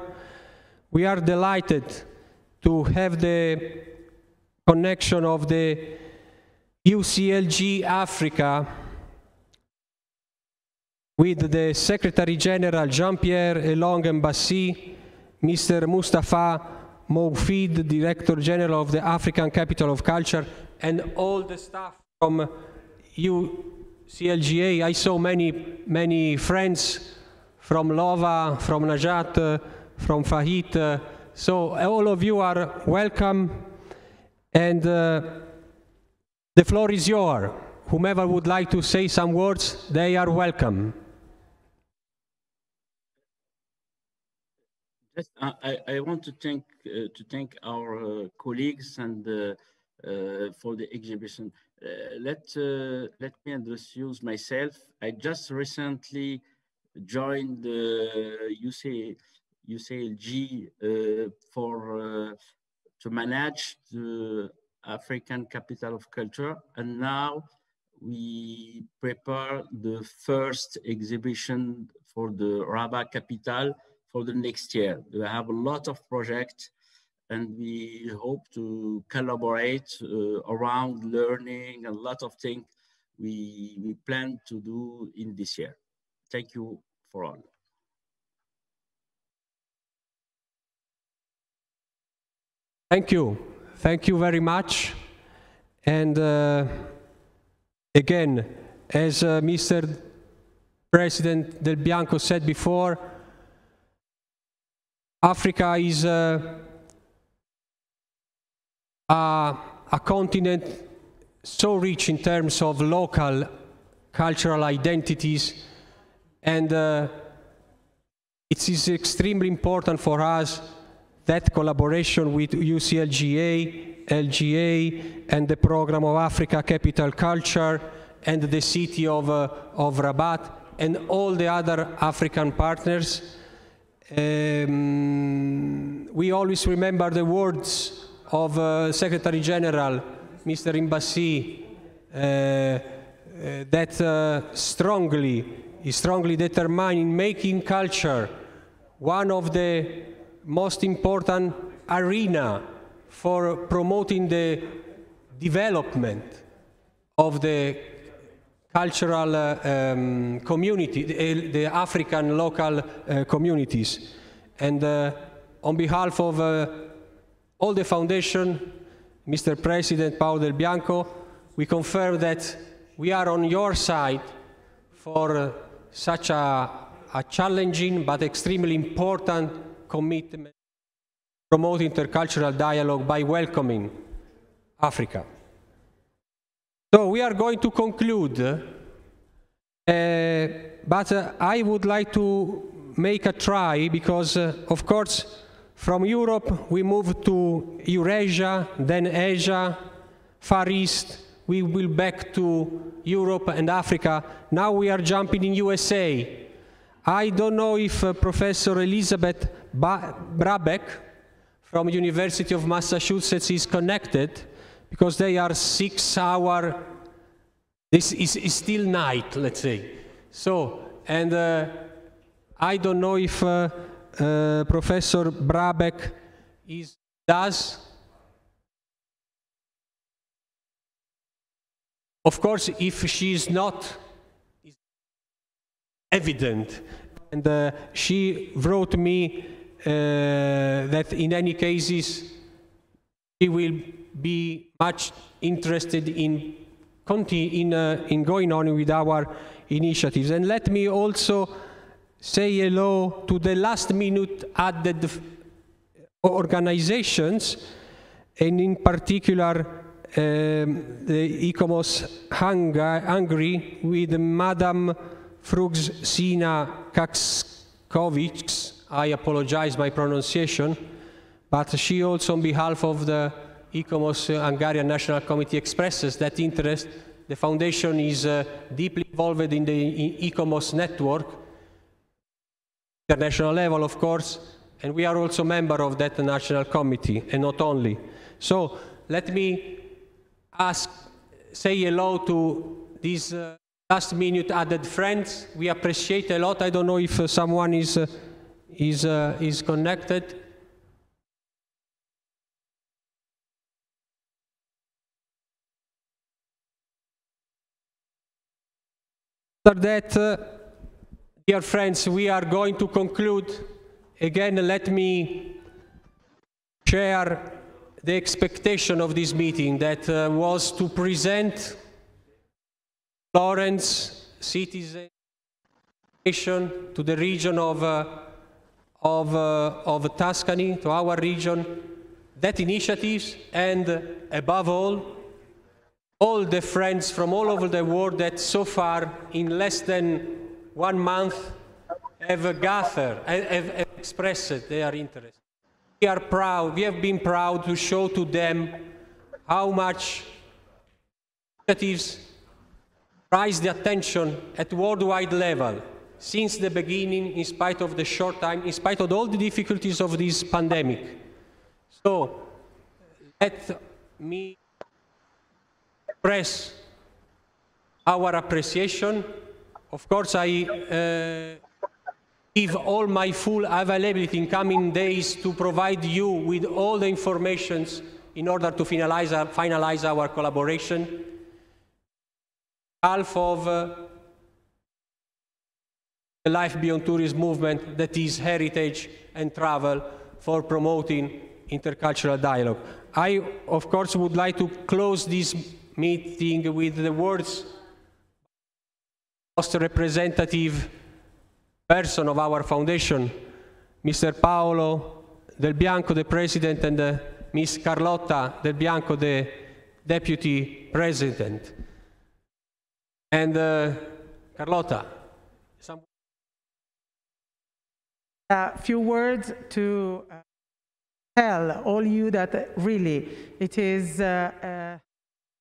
We are delighted to have the connection of the UCLG Africa with the Secretary General Jean-Pierre Elong Embassy, Mr. Mustafa Moufid, Director General of the African Capital of Culture, and all the staff from UCLGA. I saw many friends from Lova, from Najat, from Fahit. So all of you are welcome, and the floor is yours. Whomever would like to say some words, they are welcome. Yes, I want to thank our colleagues and for the exhibition. Let me introduce myself. I just recently joined the UCLG to manage the African Capital of Culture, and now we prepare the first exhibition for the Rabat Capital for the next year. We have a lot of projects, and we hope to collaborate around learning, a lot of things we plan to do in this year. Thank you for all. Thank you. Thank you very much. And again, as Mr. President Del Bianco said before, Africa is a continent so rich in terms of local cultural identities, and it is extremely important for us that collaboration with UCLGA, LGA, and the Program of Africa Capital Culture, and the city of Rabat, and all the other African partners. We always remember the words of Secretary General, Mr. Imbassi, that is strongly determined in making culture one of the most important arena for promoting the development of the cultural community, the African local communities. And on behalf of all the foundation, Mr. President Paolo Del Bianco, we confirm that we are on your side for such a challenging but extremely important commitment to promote intercultural dialogue by welcoming Africa. So we are going to conclude, but I would like to make a try because, of course, from Europe we move to Eurasia, then Asia, Far East, we will back to Europe and Africa. Now we are jumping in USA. I don't know if Professor Elizabeth Brabeck from University of Massachusetts is connected, because they are 6 hours, this is still night, let's say. So, and I don't know if Professor Brabeck does. Of course, if she is not, it's evident. And she wrote me that in any cases, she will be much interested in going on with our initiatives. And let me also say hello to the last minute added organizations, and in particular the ICOMOS Hungary with Madam Frugsina Kakskovics. I apologize my pronunciation, but she also on behalf of the ICOMOS Hungarian National Committee expresses that interest. The foundation is deeply involved in the ICOMOS network, international level of course, and we are also member of that national committee, and not only. So let me say hello to these last minute added friends. We appreciate a lot. I don't know if someone is connected. After that, dear friends, we are going to conclude. Again, let me share the expectation of this meeting that was to present Florence citizen to the region of Tuscany, to our region, that initiatives, and above all the friends from all over the world that so far, in less than 1 month, have gathered, have expressed their interest. We are proud, we have been proud to show to them how much initiatives rise the attention at worldwide level since the beginning, in spite of the short time, in spite of all the difficulties of this pandemic. So let me express our appreciation. Of course, I give all my full availability in coming days to provide you with all the information in order to finalize our collaboration. Half of the Life Beyond Tourism movement, that is heritage and travel for promoting intercultural dialogue. I, of course, would like to close this meeting with the words of the most representative person of our foundation, Mr. Paolo Del Bianco, the president, and Ms. Carlotta Del Bianco, the deputy president. And Carlotta, a few words to tell all you that really it is a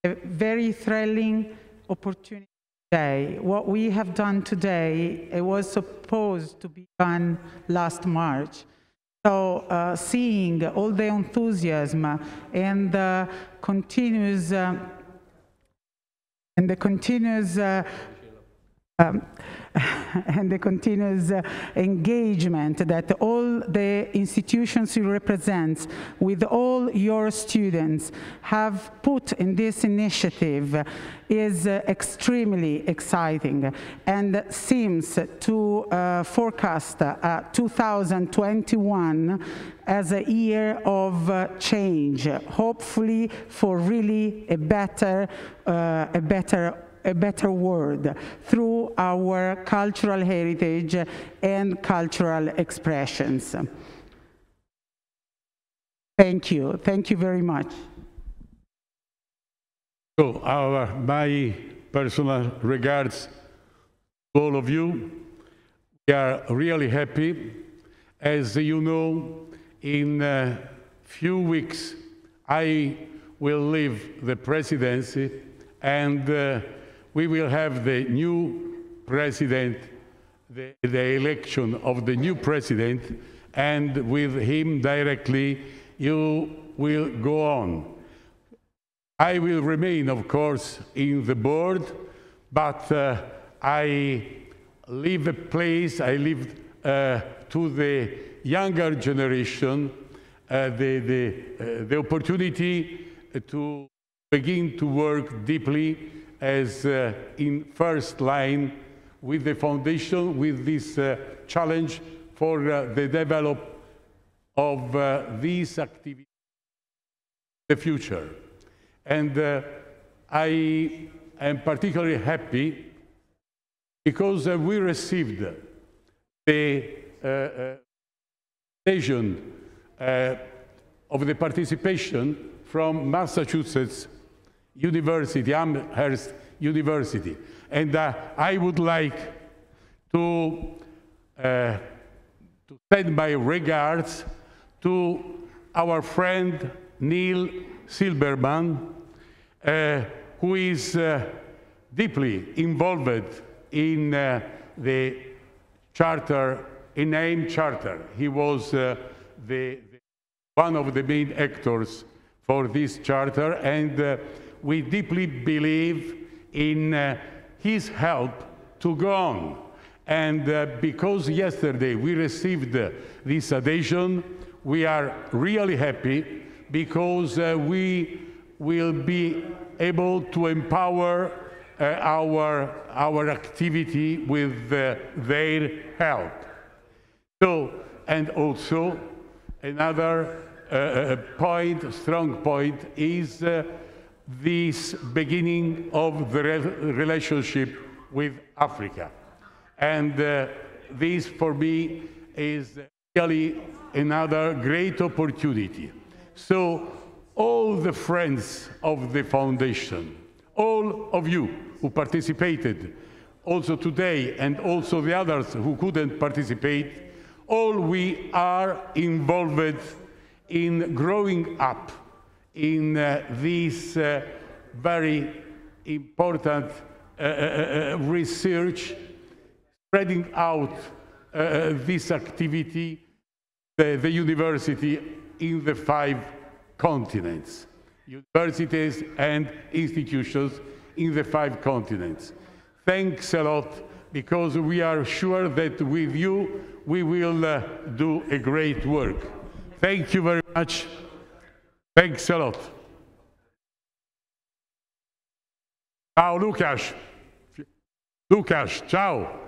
very thrilling opportunity today. What we have done today, it was supposed to be done last March. So seeing all the enthusiasm and the continuous engagement that all the institutions you represent with all your students have put in this initiative is extremely exciting and seems to forecast 2021 as a year of change, hopefully for really a better world through our cultural heritage and cultural expressions. Thank you. Thank you very much. So my personal regards to all of you. We are really happy. As you know, in a few weeks, I will leave the presidency, and we will have the new president, the election of the new president, and with him directly, you will go on. I will remain, of course, in the board, but I leave a place, I leave to the younger generation the opportunity to begin to work deeply as in first line with the foundation, with this challenge for the development of these activities in the future. And I am particularly happy because we received the invitation of the participation from Massachusetts University, Amherst University. And I would like to send my regards to our friend Neil Silberman, who is deeply involved in the charter, in AIM charter. He was one of the main actors for this charter, and we deeply believe in his help to go on. And because yesterday we received this adhesion, we are really happy because we will be able to empower our activity with their help. So, and also another strong point is this beginning of the relationship with Africa. And this, for me, is really another great opportunity. So all the friends of the foundation, all of you who participated, also today, and also the others who couldn't participate, all we are involved in growing up in this very important research, spreading out this activity, the university in the 5 continents, universities and institutions in the 5 continents. Thanks a lot, because we are sure that with you we will do a great work. Thank you very much. Thanks a lot. Ciao, Lukáš. Lukáš, ciao.